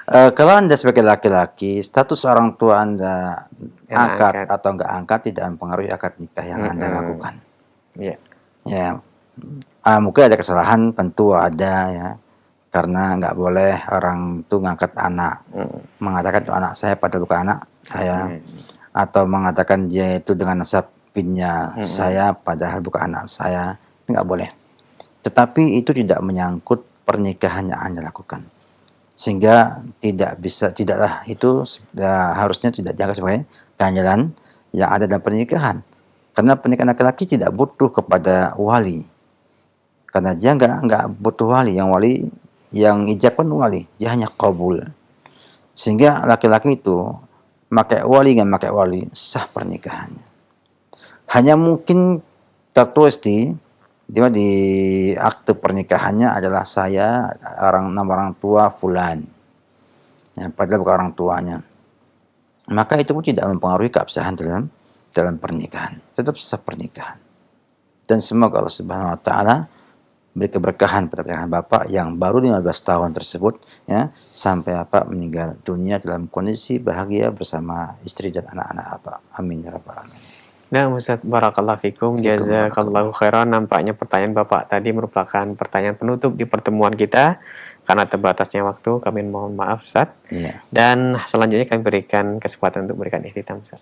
S1: Kalau Anda sebagai laki-laki, status orang tua Anda
S2: Yang
S1: angkat
S2: angkat.
S1: atau enggak angkat tidak mempengaruhi akad nikah yang Anda lakukan.
S2: Iya.
S1: Ya, mungkin ada kesalahan, tentu ada ya. Karena nggak boleh orang itu ngangkat anak, mengatakan itu anak saya padahal bukan anak saya, atau mengatakan dia itu dengan nasabnya saya padahal bukan anak saya, nggak boleh. Tetapi itu tidak menyangkut pernikahan yang Anda lakukan, sehingga tidaklah itu harusnya tidak dianggap sebagai ganjalan yang ada dalam pernikahan, karena pernikahan laki-laki tidak butuh kepada wali, karena dia nggak butuh wali, yang ijab kan wali, dia hanya qabul. Sehingga laki-laki itu pakai wali nggak pakai wali sah pernikahannya. Hanya mungkin tertulis di akte pernikahannya adalah saya nama orang tua fulan, ya, padahal bukan orang tuanya. Maka itu pun tidak mempengaruhi keabsahan dalam pernikahan, tetap sah pernikahan. Dan semoga Allah Subhanahu wa taala beri keberkahan pada pernikahan Bapak yang baru 15 tahun tersebut, ya, sampai Bapak meninggal dunia dalam kondisi bahagia bersama istri dan anak-anak Bapak. Amin ya rabbal alamin.
S2: Nah, Ustaz, barakallahu fikum, jazakallahu khairan. Nampaknya pertanyaan Bapak tadi merupakan pertanyaan penutup di pertemuan kita. Karena terbatasnya waktu, kami mohon maaf, Ustaz.
S1: Iya.
S2: Dan selanjutnya kami berikan kesempatan untuk berikan ikhtitam, Ustaz.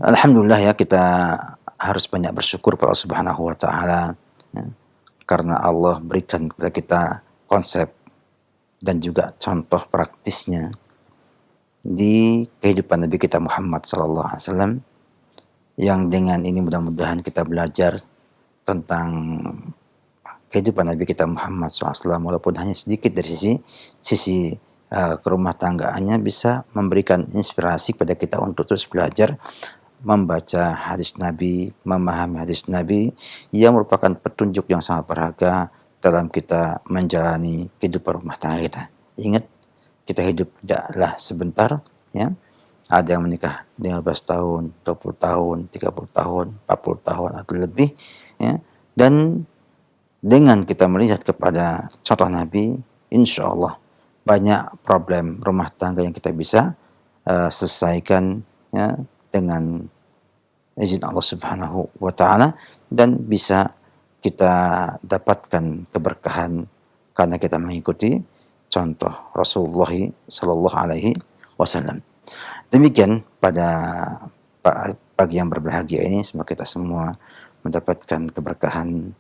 S1: Alhamdulillah ya, kita harus banyak bersyukur kepada Allah Subhanahu wa taala, ya, karena Allah berikan kepada kita konsep dan juga contoh praktisnya di kehidupan Nabi kita Muhammad sallallahu alaihi wasallam, yang dengan ini mudah-mudahan kita belajar tentang kehidupan Nabi kita Muhammad SAW, walaupun hanya sedikit dari sisi ke rumah tanggaannya bisa memberikan inspirasi kepada kita untuk terus belajar membaca hadis Nabi, memahami hadis Nabi yang merupakan petunjuk yang sangat berharga dalam kita menjalani kehidupan rumah tangga kita. Ingat, kita hidup tidaklah sebentar, ya. Ada yang menikah 15 tahun, 20 tahun, 30 tahun, 40 tahun atau lebih, ya. Dan dengan kita melihat kepada contoh Nabi, insya Allah banyak problem rumah tangga yang kita bisa selesaikan, ya, dengan izin Allah Subhanahu wa taala, dan bisa kita dapatkan keberkahan karena kita mengikuti contoh Rasulullah sallallahu alaihi wasallam. Demikian pada pagi yang berbahagia ini, semoga kita semua mendapatkan keberkahan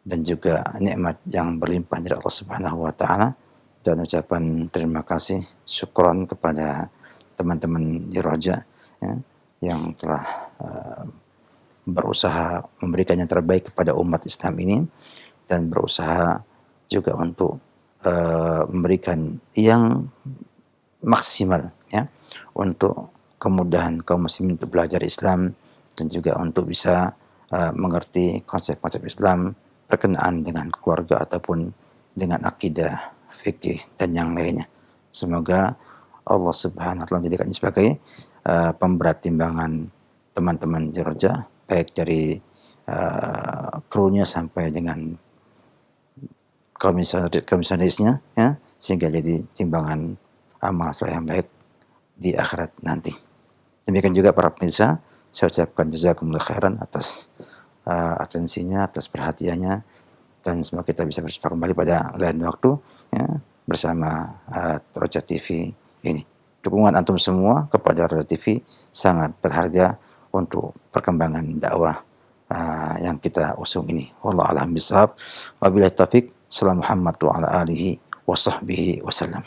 S1: dan juga nikmat yang berlimpah dari Allah Subhanahu wa taala, dan ucapan terima kasih syukron kepada teman-teman di Roja, ya, yang telah berusaha memberikan yang terbaik kepada umat Islam ini, dan berusaha juga untuk memberikan yang maksimal, ya, untuk kemudahan kaum muslimin untuk belajar Islam, dan juga untuk bisa mengerti konsep-konsep Islam berkenaan dengan keluarga ataupun dengan akidah, fikih, dan yang lainnya. Semoga Allah Subhanahu wa taala menjadikan ini sebagai pemberat timbangan teman-teman di Roja, baik dari krunya sampai dengan komisarisnya, ya, sehingga jadi timbangan amal saya yang baik di akhirat nanti. Demikian juga para pemirsa, saya ucapkan jazakumullah khairan atas atensinya, atas perhatiannya, dan semoga kita bisa berjumpa kembali pada lain waktu, ya, bersama Roja TV ini. Dukungan antum semua kepada Roja TV sangat berharga untuk perkembangan dakwah yang kita usung ini. Wallahu a'lam bishawab. Wabillahi taufik. Salam Muhammad wa ala alihi wa sahbihi wasallam.